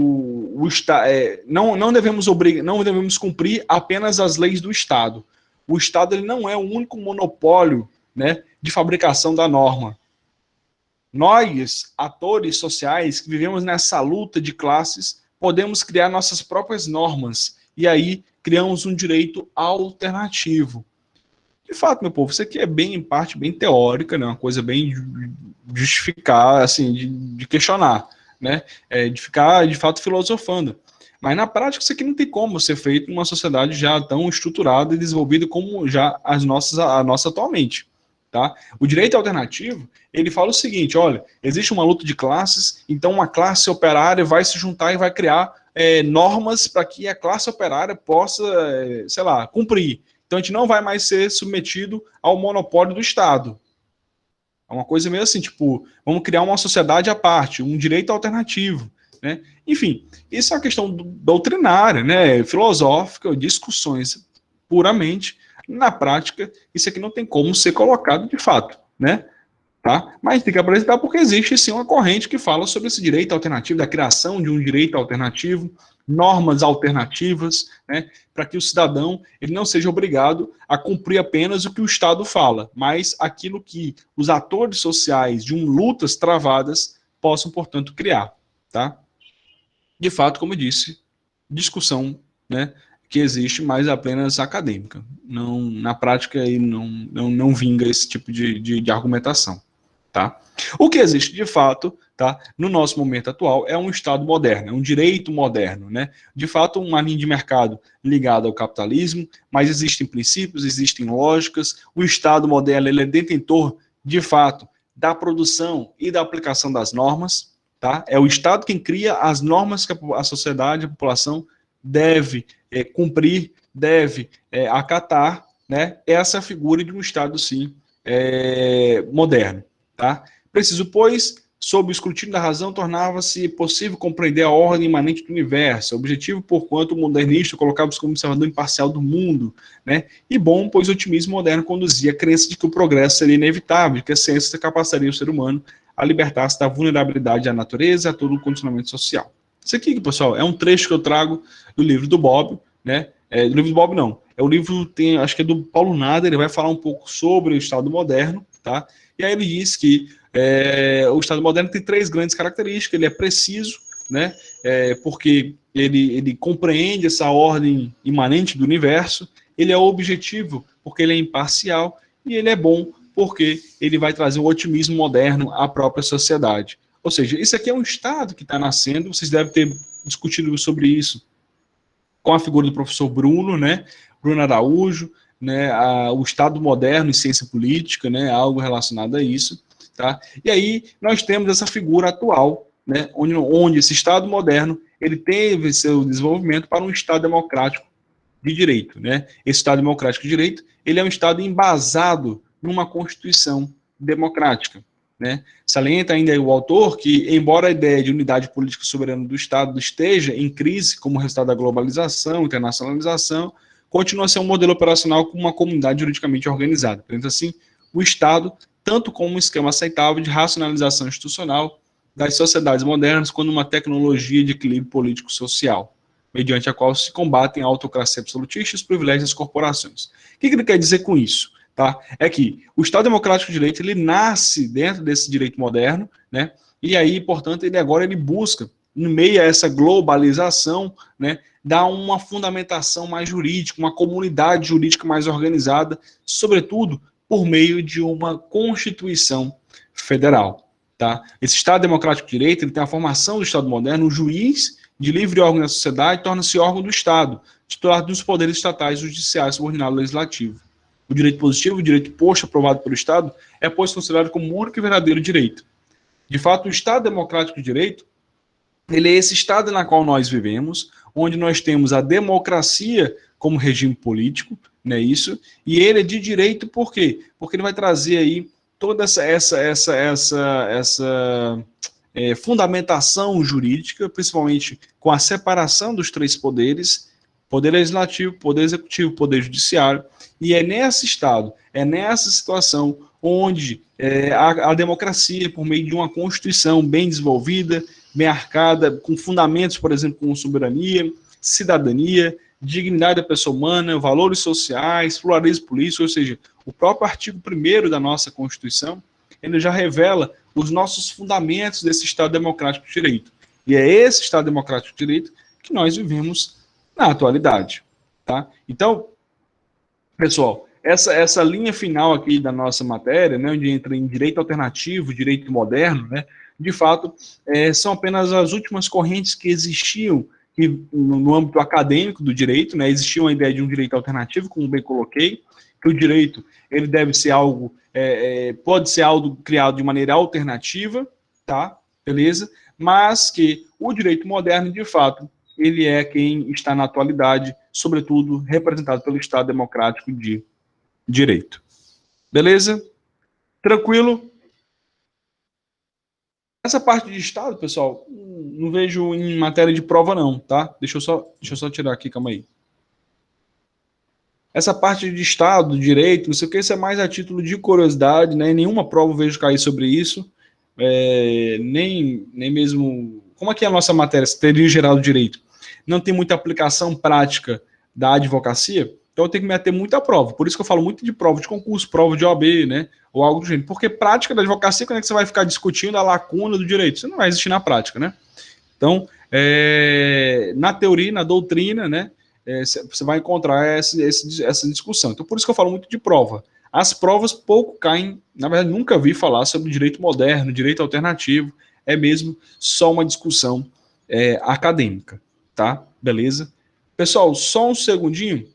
não devemos cumprir apenas as leis do Estado. O Estado ele não é o único monopólio, né, de fabricação da norma. Nós, atores sociais, que vivemos nessa luta de classes, podemos criar nossas próprias normas, e aí criamos um direito alternativo. De fato, meu povo, isso aqui é bem, em parte, bem teórica, né? Uma coisa bem justificar, assim, de questionar, né? De ficar, de fato, filosofando. Mas, na prática, isso aqui não tem como ser feito numa sociedade já tão estruturada e desenvolvida como já a nossa atualmente. Tá? O direito alternativo, ele fala o seguinte, olha, existe uma luta de classes, então uma classe operária vai se juntar e vai criar normas para que a classe operária possa, sei lá, cumprir. Então a gente não vai mais ser submetido ao monopólio do Estado. É uma coisa meio assim, tipo, vamos criar uma sociedade à parte, um direito alternativo, né? Enfim, isso é uma questão doutrinária, né, filosófica, discussões puramente. Na prática, isso aqui não tem como ser colocado de fato, né? Tá? Mas tem que apresentar porque existe sim uma corrente que fala sobre esse direito alternativo, da criação de um direito alternativo, normas alternativas, né? Para que o cidadão ele não seja obrigado a cumprir apenas o que o Estado fala, mas aquilo que os atores sociais de lutas travadas possam, portanto, criar, tá? De fato, como eu disse, discussão, né? Que existe, mas apenas acadêmica. Não, na prática, aí não vinga esse tipo de argumentação. Tá? O que existe de fato, tá, no nosso momento atual é um Estado moderno, é um direito moderno. Né? De fato, uma linha de mercado ligada ao capitalismo, mas existem princípios, existem lógicas. O Estado moderno ele é detentor, de fato, da produção e da aplicação das normas. Tá? É o Estado quem cria as normas que a sociedade, a população deve cumprir, deve acatar, né, essa figura de um Estado, sim, moderno. Tá? Preciso, pois, sob o escrutínio da razão, tornava-se possível compreender a ordem imanente do universo, objetivo, porquanto o modernista colocava-se como observador imparcial do mundo, né? E bom, pois o otimismo moderno conduzia a crença de que o progresso seria inevitável, que a ciência capacitaria o ser humano a libertar-se da vulnerabilidade à natureza e a todo o condicionamento social. Isso aqui, pessoal, é um trecho que eu trago do livro do Bob, né? Do livro do Bob, não. É o livro, acho que é do Paulo Nader, ele vai falar um pouco sobre o Estado moderno, tá? E aí ele diz que o Estado moderno tem 3 grandes características. Ele é preciso, né? Porque ele compreende essa ordem imanente do universo. Ele é objetivo, porque ele é imparcial. E ele é bom, porque ele vai trazer um otimismo moderno à própria sociedade. Ou seja, isso aqui é um Estado que está nascendo, vocês devem ter discutido sobre isso com a figura do professor Bruno, né? Bruno Araújo, né? O Estado moderno e ciência política, né? Algo relacionado a isso, tá? E aí nós temos essa figura atual, né? Onde esse Estado moderno ele teve seu desenvolvimento para um Estado democrático de direito, né? Esse Estado democrático de direito, ele é um Estado embasado numa Constituição democrática. Né? Salienta ainda o autor que, embora a ideia de unidade política soberana do Estado esteja em crise como resultado da globalização, internacionalização, continua a ser um modelo operacional com uma comunidade juridicamente organizada. Portanto, assim, o Estado, tanto como um esquema aceitável de racionalização institucional das sociedades modernas, quanto uma tecnologia de equilíbrio político-social, mediante a qual se combatem a autocracia absolutista e os privilégios das corporações. O que ele quer dizer com isso? Tá? É que o Estado Democrático de Direito ele nasce dentro desse direito moderno, né? E aí, portanto, ele busca, no meio a essa globalização, né, dar uma fundamentação mais jurídica, uma comunidade jurídica mais organizada, sobretudo por meio de uma Constituição Federal. tá? Esse Estado democrático de direito, ele tem a formação do Estado moderno, o juiz de livre órgão da sociedade torna-se órgão do Estado, titular dos poderes estatais, judiciário, subordinado ao legislativo. O direito positivo, o direito posto aprovado pelo Estado, é, pois, considerado como único e verdadeiro direito. De fato, o Estado democrático de direito, ele é esse Estado na qual nós vivemos, onde nós temos a democracia como regime político, não é isso? E ele é de direito por quê? Porque ele vai trazer aí toda essa fundamentação jurídica, principalmente com a separação dos três poderes, poder legislativo, poder executivo, poder judiciário, e é nesse estado, é nessa situação onde a democracia, por meio de uma constituição bem desenvolvida, bem arcada, com fundamentos, por exemplo, como soberania, cidadania, dignidade da pessoa humana, valores sociais, pluralismo político, ou seja, o próprio artigo 1º da nossa Constituição, ele já revela os nossos fundamentos desse Estado democrático de direito. E é esse Estado democrático de direito que nós vivemos na atualidade. Tá? Então, pessoal, essa linha final aqui da nossa matéria, né, onde entra em direito alternativo, direito moderno, né, de fato, são apenas as últimas correntes que existiam no âmbito acadêmico do direito, né, existia uma ideia de um direito alternativo, como bem coloquei, que o direito ele deve ser algo, pode ser algo criado de maneira alternativa, tá, beleza? Mas que o direito moderno, de fato, ele é quem está na atualidade, sobretudo representado pelo Estado Democrático de Direito. Beleza? Tranquilo? Essa parte de Estado, pessoal, não vejo em matéria de prova não, tá? Deixa eu só tirar aqui, calma aí. Essa parte de Estado, Direito, não sei o que, isso é mais a título de curiosidade, né? Nenhuma prova eu vejo cair sobre isso, nem mesmo... Como é que é a nossa matéria, teoria geral do direito? Não tem muita aplicação prática da advocacia, então eu tenho que me ater muito à prova. Por isso que eu falo muito de prova de concurso, prova de OAB, né? Ou algo do gênero. Porque prática da advocacia, quando é que você vai ficar discutindo a lacuna do direito? Isso não vai existir na prática, né? Então, na teoria, na doutrina, né? Você vai encontrar essa discussão. Então, por isso que eu falo muito de prova. As provas pouco caem, na verdade, nunca vi falar sobre direito moderno, direito alternativo, é mesmo só uma discussão acadêmica, tá? Beleza? Pessoal, só um segundinho,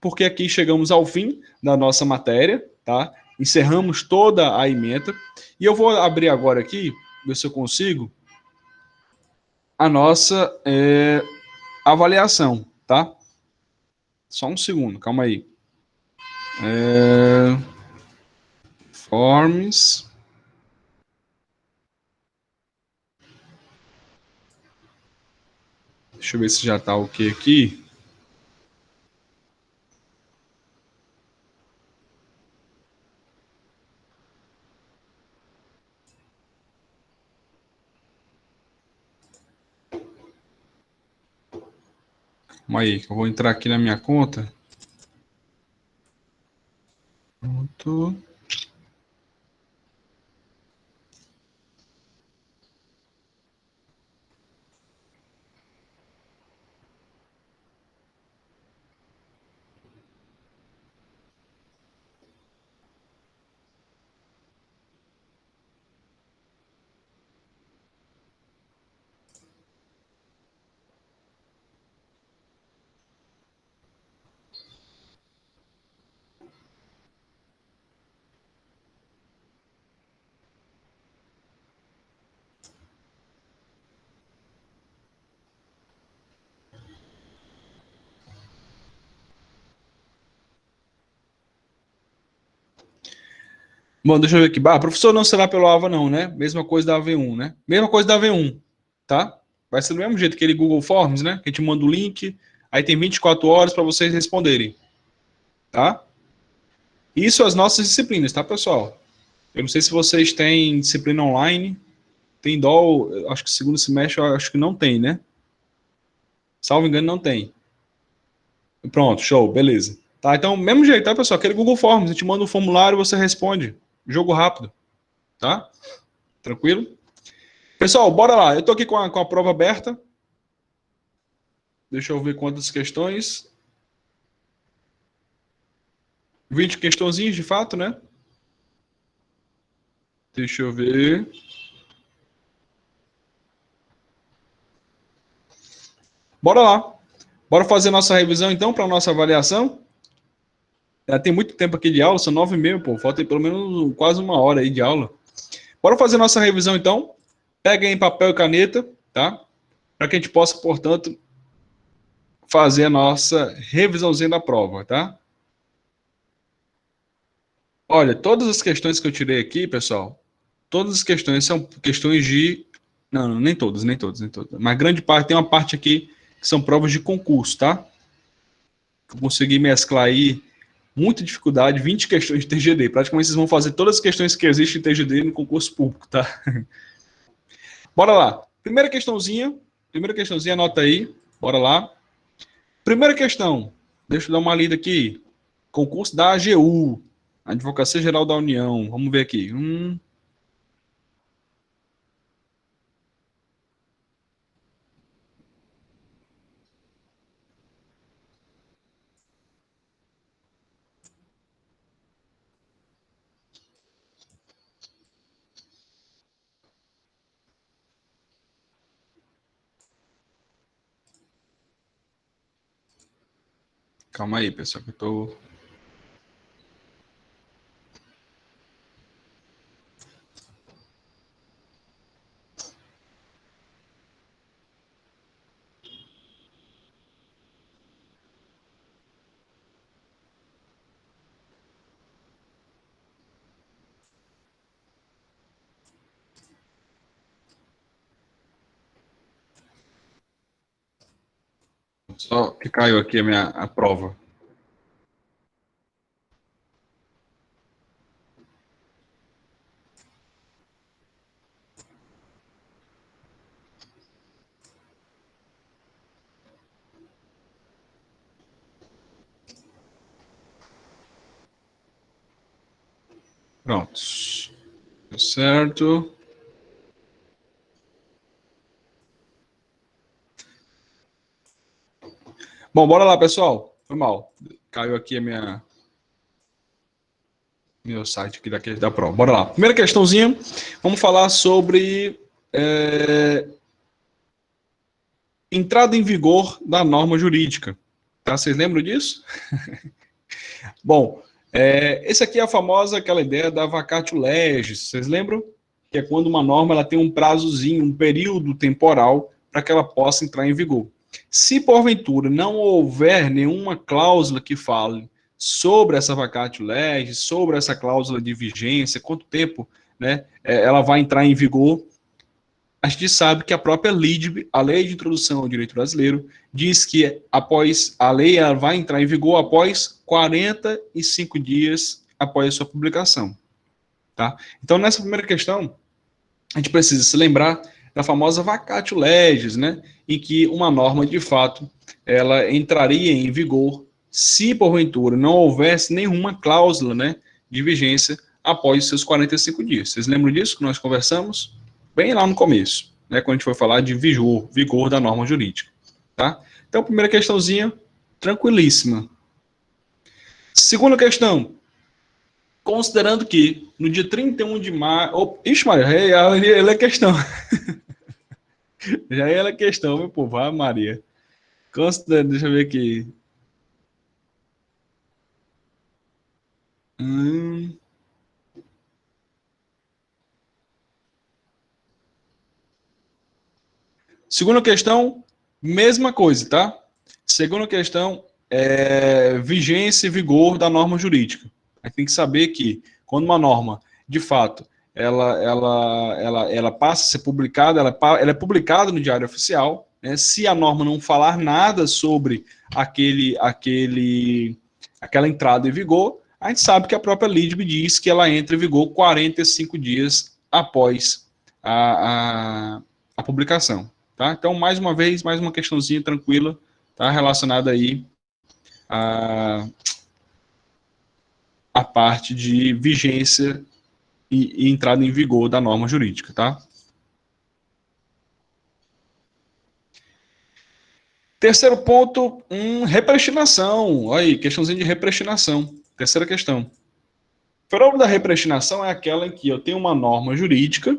porque aqui chegamos ao fim da nossa matéria, tá? Encerramos toda a ementa, e eu vou abrir agora aqui, ver se eu consigo, a nossa avaliação, tá? Só um segundo, calma aí. Forms. Deixa eu ver se já tá ok aqui. Calma aí, que eu vou entrar aqui na minha conta. Pronto. Bom, deixa eu ver aqui. Professor, não será pelo AVA não, né? Mesma coisa da AV1, né? Mesma coisa da AV1, tá? Vai ser do mesmo jeito que aquele Google Forms, né? Que a gente manda o link, aí tem 24 horas para vocês responderem, tá? Isso as nossas disciplinas, tá, pessoal? Eu não sei se vocês têm disciplina online, tem DOL, acho que segundo semestre, eu acho que não tem, né? Salvo engano, não tem. Pronto, show, beleza. Tá, então, mesmo jeito, tá, pessoal? Aquele Google Forms, a gente manda um formulário e você responde. Jogo rápido, tá? Tranquilo? Pessoal, bora lá. Eu tô aqui com a prova aberta. Deixa eu ver quantas questões. 20 questãozinhas, de fato, né? Deixa eu ver. Bora lá. Bora fazer nossa revisão, então, para nossa avaliação? Já tem muito tempo aqui de aula, são 9h30, pô. Falta pelo menos quase uma hora aí de aula. Bora fazer nossa revisão, então? Pega em papel e caneta, tá? Para que a gente possa, portanto, fazer a nossa revisãozinha da prova, tá? Olha, todas as questões que eu tirei aqui, pessoal, todas as questões são questões de... Não, nem todas, nem todas, nem todas. Mas grande parte, tem uma parte aqui que são provas de concurso, tá? Eu consegui mesclar aí muita dificuldade, 20 questões de TGD. Praticamente vocês vão fazer todas as questões que existem em TGD no concurso público, tá? Bora lá. Primeira questãozinha, anota aí. Bora lá. Primeira questão. Deixa eu dar uma lida aqui. Concurso da AGU, Advocacia Geral da União. Vamos ver aqui. Calma aí, pessoal, que eu tô... Só que caiu aqui a prova. Pronto. Deu certo. Bom, bora lá, pessoal. Foi mal. Caiu aqui meu site aqui da prova. Bora lá. Primeira questãozinha. Vamos falar sobre entrada em vigor da norma jurídica. Tá? Vocês lembram disso? Bom, esse aqui é a famosa, aquela ideia da vacatio legis. Vocês lembram? Que é quando uma norma ela tem um prazozinho, um período temporal para que ela possa entrar em vigor. Se porventura não houver nenhuma cláusula que fale sobre essa vacatio legis, sobre essa cláusula de vigência, quanto tempo, né, ela vai entrar em vigor, a gente sabe que a própria LIDB, a Lei de Introdução ao Direito Brasileiro, diz que após a lei ela vai entrar em vigor após 45 dias após a sua publicação. Tá? Então, nessa primeira questão, a gente precisa se lembrar da famosa vacatio legis, né, em que uma norma, de fato, ela entraria em vigor se, porventura, não houvesse nenhuma cláusula, né, de vigência após os seus 45 dias. Vocês lembram disso que nós conversamos? Bem lá no começo, né, quando a gente foi falar de vigor da norma jurídica. Tá? Então, primeira questãozinha, tranquilíssima. Segunda questão, considerando que no dia 31 de maio... Ixi, Maria, ela é questão. Já ela é questão, meu povo. Ah, Maria. Deixa eu ver aqui. Segunda questão, mesma coisa, tá? Segunda questão, vigência e vigor da norma jurídica. A gente tem que saber que, quando uma norma, de fato, ela passa a ser publicada, ela é publicada no Diário Oficial, né? Se a norma não falar nada sobre aquela entrada em vigor, a gente sabe que a própria LIDB diz que ela entra em vigor 45 dias após a publicação. Tá? Então, mais uma vez, mais uma questãozinha tranquila, tá? Relacionada aí a parte de vigência e entrada em vigor da norma jurídica, tá? Terceiro ponto, repristinação. Olha aí, questãozinha de repristinação. Terceira questão. O fenômeno da repristinação é aquela em que eu tenho uma norma jurídica,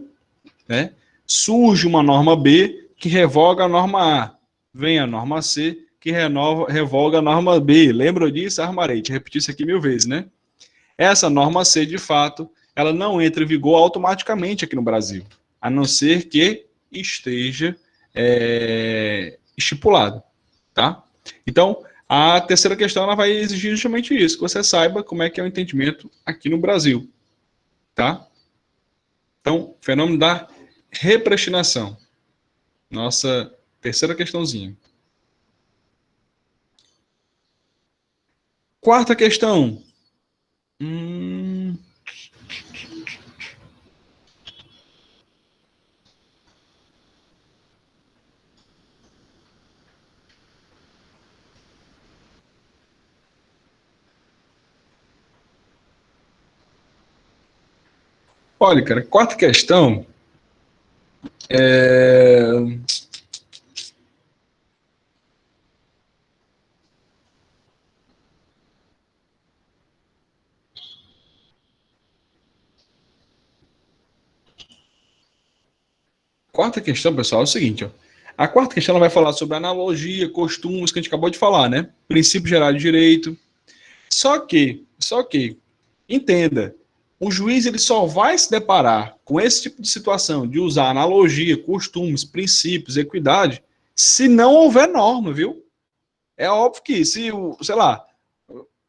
né? Surge uma norma B que revoga a norma A. vem a norma C, que revoga a norma B. Lembra disso? Armarei, te repetir isso aqui 1000 vezes, né? Essa norma C, de fato, ela não entra em vigor automaticamente aqui no Brasil, a não ser que esteja estipulado, tá? Então, a terceira questão ela vai exigir justamente isso, que você saiba como é que é o entendimento aqui no Brasil, tá? Então, fenômeno da repristinação. Nossa terceira questãozinha. Quarta questão. Olha, cara, quarta questão é... Quarta questão, pessoal, é o seguinte, ó. A quarta questão ela vai falar sobre analogia, costumes, que a gente acabou de falar, né? Princípio geral de direito. Só que, entenda, o juiz ele só vai se deparar com esse tipo de situação de usar analogia, costumes, princípios, equidade, se não houver norma, viu? É óbvio que se, sei lá,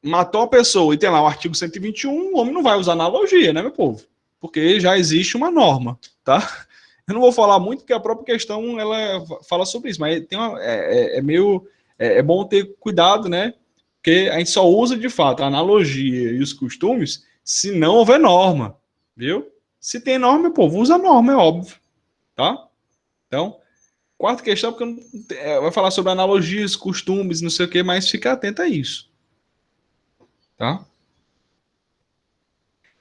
matou uma pessoa e tem lá o artigo 121, o homem não vai usar analogia, né, meu povo? Porque já existe uma norma, tá? Eu não vou falar muito, porque a própria questão ela fala sobre isso, mas tem meio. É bom ter cuidado, né? Porque a gente só usa de fato a analogia e os costumes se não houver norma, viu? Se tem norma, meu povo, usa a norma, é óbvio, tá? Então, quarta questão, porque vai falar sobre analogias, costumes, não sei o que, mas fica atento a isso, tá?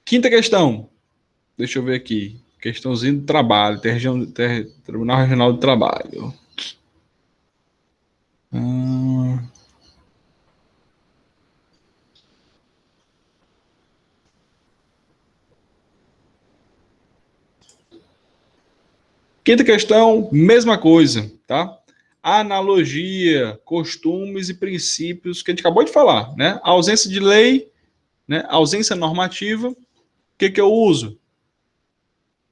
Quinta questão, deixa eu ver aqui. Questãozinho do trabalho, Tribunal Regional do Trabalho. Quinta questão, mesma coisa, tá? Analogia, costumes e princípios que a gente acabou de falar, né? A ausência de lei, né? A ausência normativa, o que eu uso?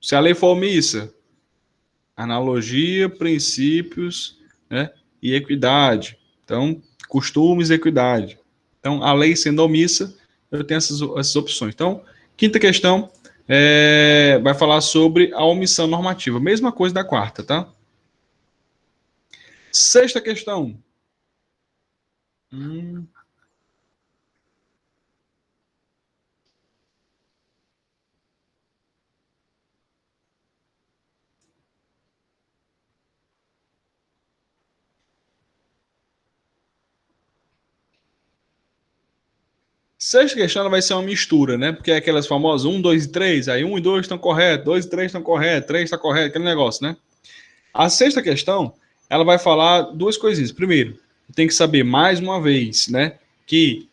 Se a lei for omissa, analogia, princípios, né? E equidade. Então, costumes e equidade. Então, a lei sendo omissa, eu tenho essas opções. Então, quinta questão vai falar sobre a omissão normativa. Mesma coisa da quarta, tá? Sexta questão. Sexta questão ela vai ser uma mistura, né? Porque é aquelas famosas 1, 2 e 3, aí 1 e 2 estão corretos, 2 e 3 estão corretos, 3 está correto, aquele negócio, né? A sexta questão, ela vai falar duas coisinhas. Primeiro, tem que saber mais uma vez, né? Que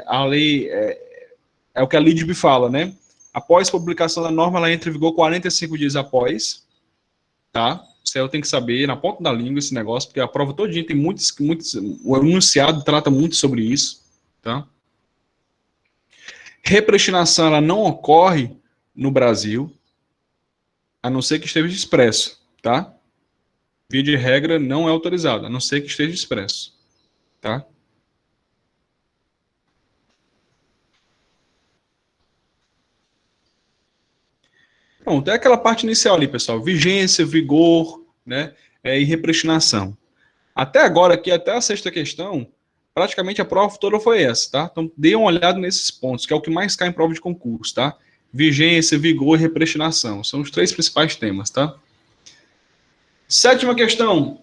a lei é o que a LIDB fala, né? Após publicação da norma, ela entra em vigor 45 dias após, tá? Isso aí eu tenho que saber na ponta da língua esse negócio, porque a prova todinha tem muitos, o enunciado trata muito sobre isso, tá? Repristinação ela não ocorre no Brasil, a não ser que esteja expresso, tá? Via de regra, não é autorizado, a não ser que esteja expresso, tá? Pronto, é aquela parte inicial ali, pessoal. Vigência, vigor, né? E repristinação. Até agora, aqui, até a sexta questão, praticamente a prova toda foi essa, tá? Então, dê uma olhada nesses pontos, que é o que mais cai em prova de concurso, tá? Vigência, vigor e repristinação. São os três principais temas, tá? Sétima questão.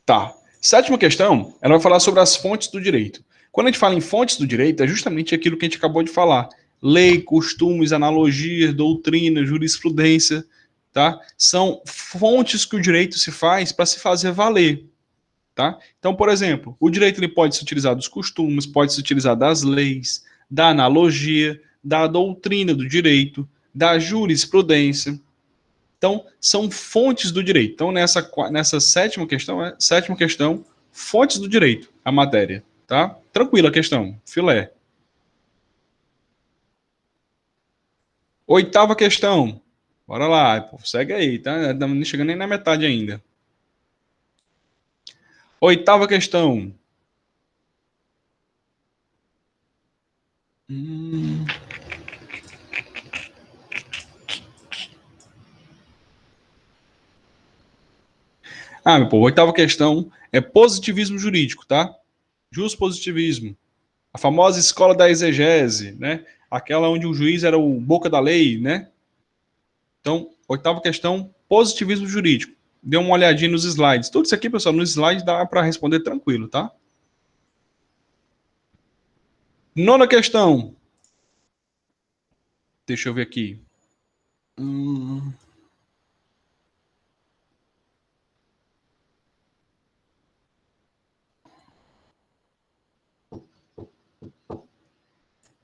Tá. Sétima questão, ela vai falar sobre as fontes do direito. Quando a gente fala em fontes do direito, é justamente aquilo que a gente acabou de falar. Lei, costumes, analogias, doutrina, jurisprudência, tá? São fontes que o direito se faz para se fazer valer, tá? Então, por exemplo, o direito ele pode se utilizar dos costumes, pode se utilizar das leis, da analogia, da doutrina do direito, da jurisprudência. Então, são fontes do direito. Então, nessa sétima questão, fontes do direito, a matéria, tá? Tranquila a questão, filé. Oitava questão. Bora lá, pô, segue aí, tá? Não chegando nem na metade ainda. Oitava questão. Meu povo, oitava questão é positivismo jurídico, tá? Positivismo. A famosa escola da exegese, né? Aquela onde o juiz era o boca da lei, né? Então, oitava questão, positivismo jurídico. Dê uma olhadinha nos slides. Tudo isso aqui, pessoal, nos slides dá para responder tranquilo, tá? Nona questão. Deixa eu ver aqui.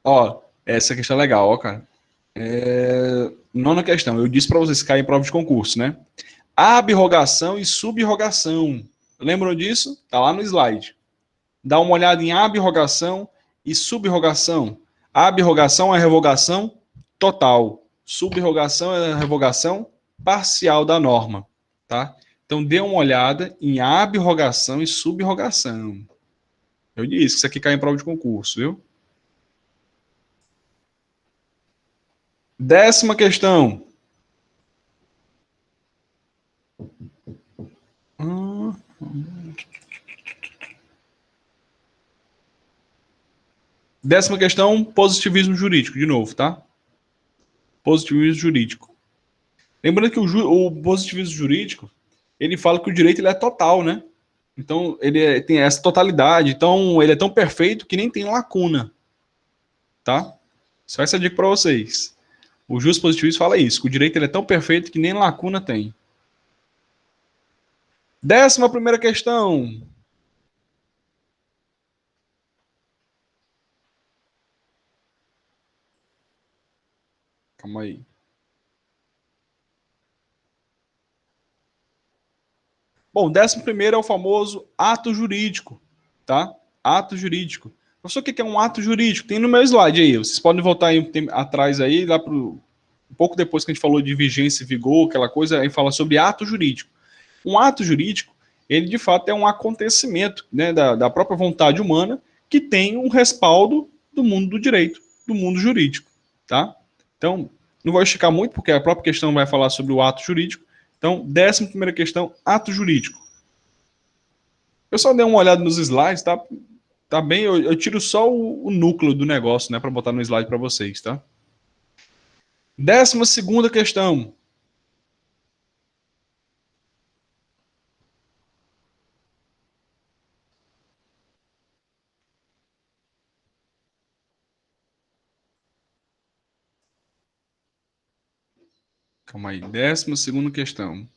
Ó, essa questão é legal, ó, cara. Nona questão. Eu disse para vocês caírem em prova de concurso, né? Abrogação e subrrogação. Lembram disso? Tá lá no slide. Dá uma olhada em abrogação e subrrogação. Abrogação é a revogação total. Subrogação é a revogação parcial da norma, tá? Então dê uma olhada em abrogação e subrrogação. Eu disse que isso aqui cai em prova de concurso, viu? Décima questão. Décima questão, positivismo jurídico, de novo, tá? Positivismo jurídico. Lembrando que o positivismo jurídico, ele fala que o direito ele é total, né? Então, tem essa totalidade. Então, ele é tão perfeito que nem tem lacuna, tá? Só essa dica para vocês. O justo positivismo fala isso, que o direito ele é tão perfeito que nem lacuna tem. Décima primeira questão. Calma aí. Bom, 11º é o famoso ato jurídico, tá? Ato jurídico. Professor, o que é um ato jurídico? Tem no meu slide aí. Vocês podem voltar aí atrás aí, lá um pouco depois que a gente falou de vigência e vigor, aquela coisa, aí fala sobre ato jurídico. Um ato jurídico, ele de fato é um acontecimento, né, da própria vontade humana que tem um respaldo do mundo do direito, do mundo jurídico, tá? Então, não vou esticar muito, porque a própria questão vai falar sobre o ato jurídico. Então, 11ª questão, ato jurídico. Eu só dei uma olhada nos slides, tá? Tá bem, eu tiro só o núcleo do negócio, né, para botar no slide para vocês, tá? 12ª questão. Calma aí, 12ª questão.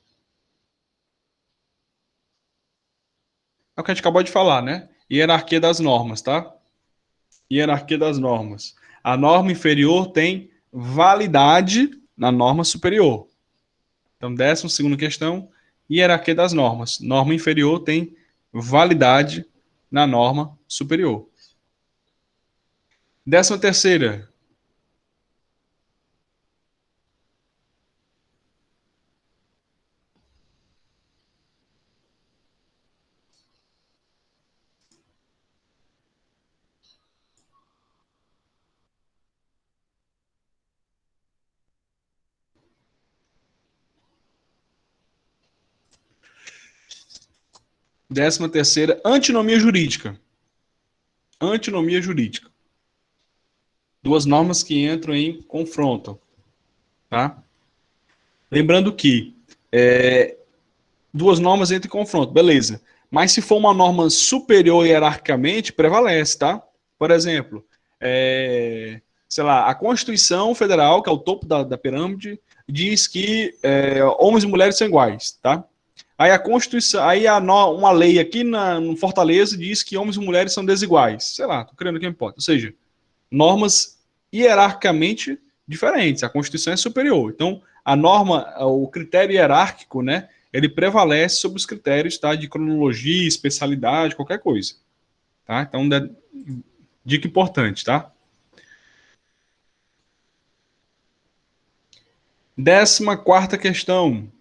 É o que a gente acabou de falar, né? Hierarquia das normas, tá? Hierarquia das normas. A norma inferior tem validade na norma superior. Então, 12ª questão, hierarquia das normas. Norma inferior tem validade na norma superior. 13ª. Décima terceira, antinomia jurídica. Antinomia jurídica. Duas normas que entram em confronto, tá? Lembrando que duas normas entram em confronto, beleza. Mas se for uma norma superior hierarquicamente, prevalece, tá? Por exemplo, sei lá, a Constituição Federal, que é o topo da pirâmide, diz que homens e mulheres são iguais, tá? Aí a Constituição, uma lei aqui no Fortaleza diz que homens e mulheres são desiguais. Sei lá, tô criando aqui uma hipótese. Ou seja, normas hierarquicamente diferentes. A Constituição é superior. Então, a norma, o critério hierárquico, né, ele prevalece sobre os critérios, tá, de cronologia, especialidade, qualquer coisa. Tá? Então, dica importante, tá? 14ª questão.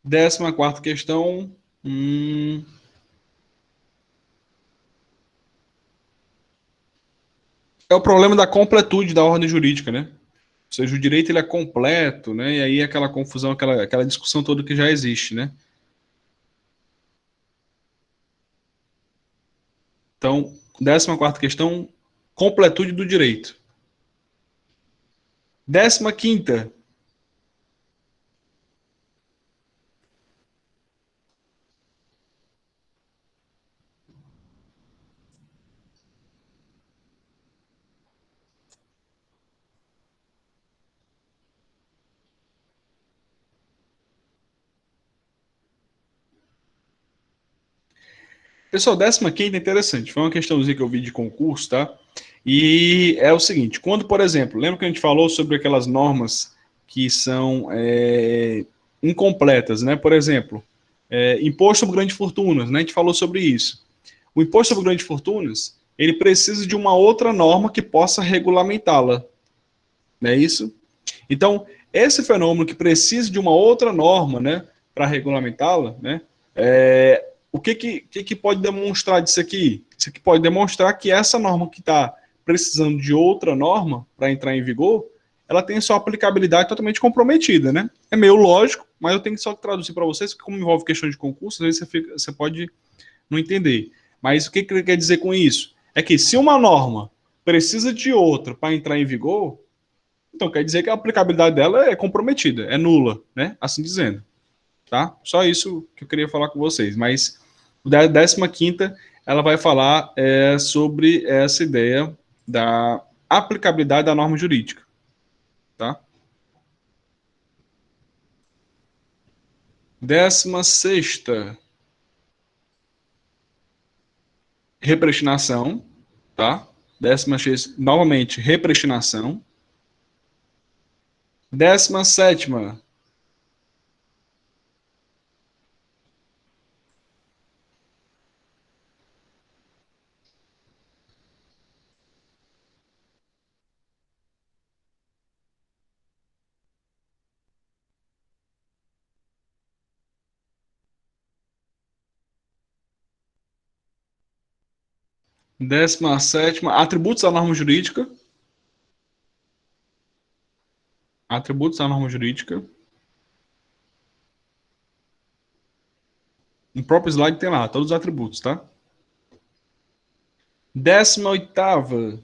Décima quarta questão. É o problema da completude da ordem jurídica, né? Ou seja, o direito ele é completo, né? E aí aquela confusão, aquela discussão toda que já existe, né? Então, 14ª questão, completude do direito. 15ª. Pessoal, 15ª é interessante. Foi uma questãozinha que eu vi de concurso, tá? E é o seguinte, quando, por exemplo, lembra que a gente falou sobre aquelas normas que são incompletas, né? Por exemplo, imposto sobre grandes fortunas, né? A gente falou sobre isso. O imposto sobre grandes fortunas, ele precisa de uma outra norma que possa regulamentá-la, não é isso? Então, esse fenômeno que precisa de uma outra norma, né, para regulamentá-la, né, o que pode demonstrar disso aqui? Isso aqui pode demonstrar que essa norma que está precisando de outra norma para entrar em vigor, ela tem sua aplicabilidade totalmente comprometida, né? É meio lógico, mas eu tenho que só traduzir para vocês, porque como envolve questão de concurso, às vezes você pode não entender. Mas o que ele quer dizer com isso? É que se uma norma precisa de outra para entrar em vigor, então quer dizer que a aplicabilidade dela é comprometida, é nula, né? Assim dizendo, tá? Só isso que eu queria falar com vocês. Mas o 15ª, ela vai falar sobre essa ideia da aplicabilidade da norma jurídica, tá? 16ª, repristinação, tá? 16ª, novamente, repristinação. 17ª, 17ª, atributos da norma jurídica. Atributos da norma jurídica. No próprio slide tem lá todos os atributos, tá? 18ª,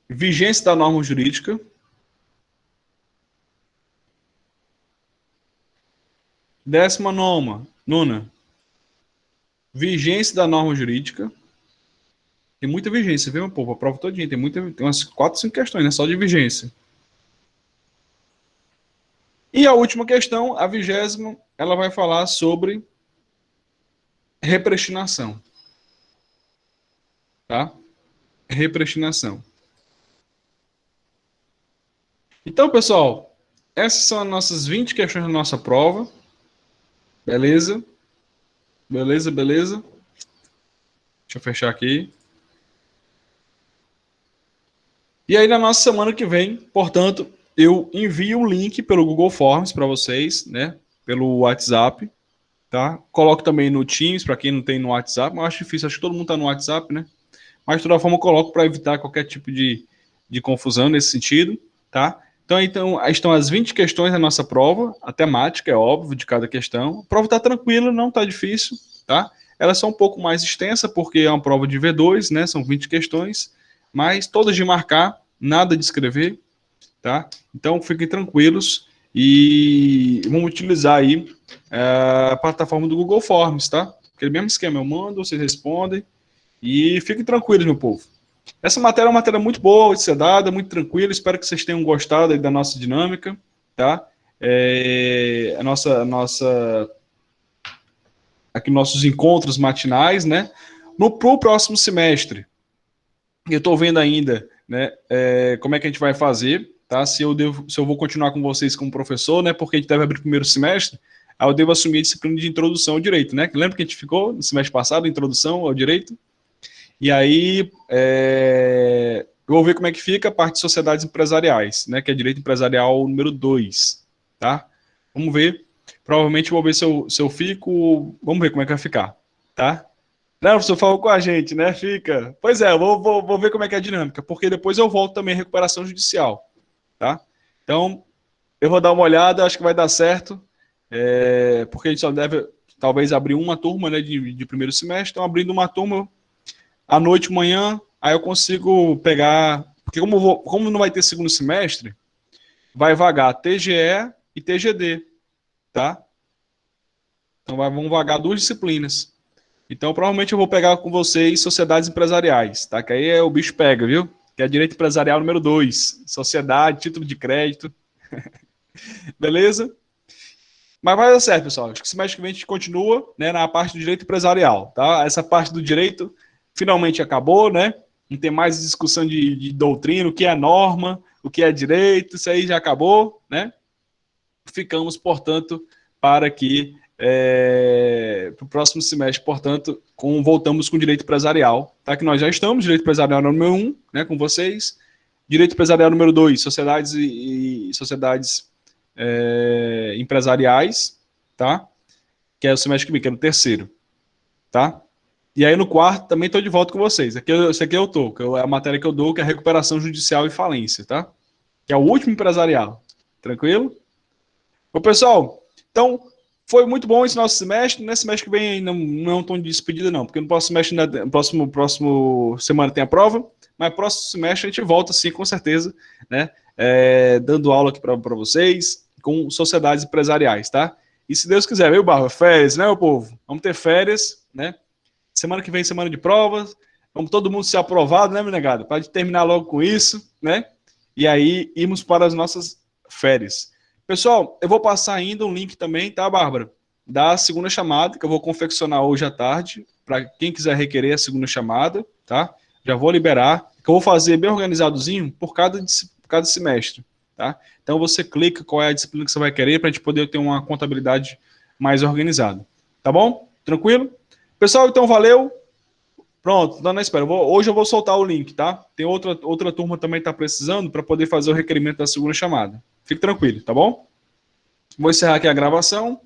vigência da norma jurídica. 19ª, vigência da norma jurídica. Tem muita vigência, viu, meu povo? A prova todinha, tem umas 4, 5 questões, né? Só de vigência. E a última questão, a 20ª, ela vai falar sobre repristinação. Tá? Repristinação. Então, pessoal, essas são as nossas 20 questões da nossa prova. Beleza? Beleza, beleza? Deixa eu fechar aqui. E aí, na nossa semana que vem, portanto, eu envio o link pelo Google Forms para vocês, né? Pelo WhatsApp, tá? Coloco também no Teams, para quem não tem no WhatsApp, mas eu acho difícil, acho que todo mundo está no WhatsApp, né? Mas de toda forma eu coloco para evitar qualquer tipo de confusão nesse sentido, tá? Então, estão as 20 questões da nossa prova, a temática, é óbvio, de cada questão. A prova está tranquila, não está difícil, tá? Ela é só um pouco mais extensa, porque é uma prova de V2, né? São 20 questões, mas todas de marcar, nada de escrever, tá? Então, fiquem tranquilos e vamos utilizar aí a plataforma do Google Forms, tá? Aquele mesmo esquema, eu mando, vocês respondem, E fiquem tranquilos, meu povo. Essa matéria é uma matéria muito boa de ser dada, muito tranquila. Espero que vocês tenham gostado aí da nossa dinâmica, tá? Aqui nossos encontros matinais, né? Pro próximo semestre, eu estou vendo ainda, né? Como é que a gente vai fazer, tá? Se eu vou continuar com vocês como professor, né? Porque a gente deve abrir o primeiro semestre, aí eu devo assumir a disciplina de introdução ao direito, né? Lembra que a gente ficou no semestre passado, introdução ao direito? E aí, eu vou ver como é que fica a parte de sociedades empresariais, né? Que é direito empresarial número 2, tá? Vamos ver. Provavelmente vou ver se eu fico. Vamos ver como é que vai ficar, tá? Não, o professor falou com a gente, né? Fica. Pois é, eu vou ver como é que é a dinâmica, porque depois eu volto também à recuperação judicial, tá? Então, eu vou dar uma olhada, acho que vai dar certo, porque a gente só deve, talvez, abrir uma turma, né, de primeiro semestre. Então, abrindo uma turma à noite, manhã, aí eu consigo pegar. Porque como não vai ter segundo semestre, vai vagar TGE e TGD, tá? Então, vão vagar duas disciplinas. Então, provavelmente eu vou pegar com vocês sociedades empresariais, tá? Que aí o bicho pega, viu? Que é direito empresarial número 2, sociedade, título de crédito, beleza? Mas vai dar certo, pessoal. Acho que semestre que vem a gente continua, né, na parte do direito empresarial, tá? Essa parte do direito finalmente acabou, né? Não tem mais discussão de doutrina, o que é norma, o que é direito, isso aí já acabou, né? Ficamos, portanto, para que para o próximo semestre, portanto, voltamos com direito empresarial, tá? Que nós já estamos, direito empresarial número 1, né, com vocês, direito empresarial número 2, sociedades e sociedades empresariais, tá? Que é o semestre que vem, que é no terceiro, tá? E aí no quarto também estou de volta com vocês. Esse aqui eu tô, que é a matéria que eu dou, que é a recuperação judicial e falência, tá? Que é o último empresarial. Tranquilo? Bom, pessoal, então foi muito bom esse nosso semestre. Nesse semestre que vem não é um tom de despedida, não, porque no próximo semestre, no próximo semana tem a prova, mas próximo semestre a gente volta, sim, com certeza, né? Dando aula aqui para vocês com sociedades empresariais, tá? E se Deus quiser, viu, Barba? Férias, né, meu povo? Vamos ter férias, né? Semana que vem, semana de provas. Vamos todo mundo ser aprovado, né, meu negado? Para terminar logo com isso, né? E aí irmos para as nossas férias. Pessoal, eu vou passar ainda um link também, tá, Bárbara? Da segunda chamada, que eu vou confeccionar hoje à tarde, para quem quiser requerer a segunda chamada, tá? Já vou liberar, que eu vou fazer bem organizadozinho por cada semestre, tá? Então você clica qual é a disciplina que você vai querer para a gente poder ter uma contabilidade mais organizada. Tá bom? Tranquilo? Pessoal, então valeu. Pronto, dando na espera. Hoje eu vou soltar o link, tá? Tem outra turma também que está precisando para poder fazer o requerimento da segunda chamada. Fique tranquilo, tá bom? Vou encerrar aqui a gravação.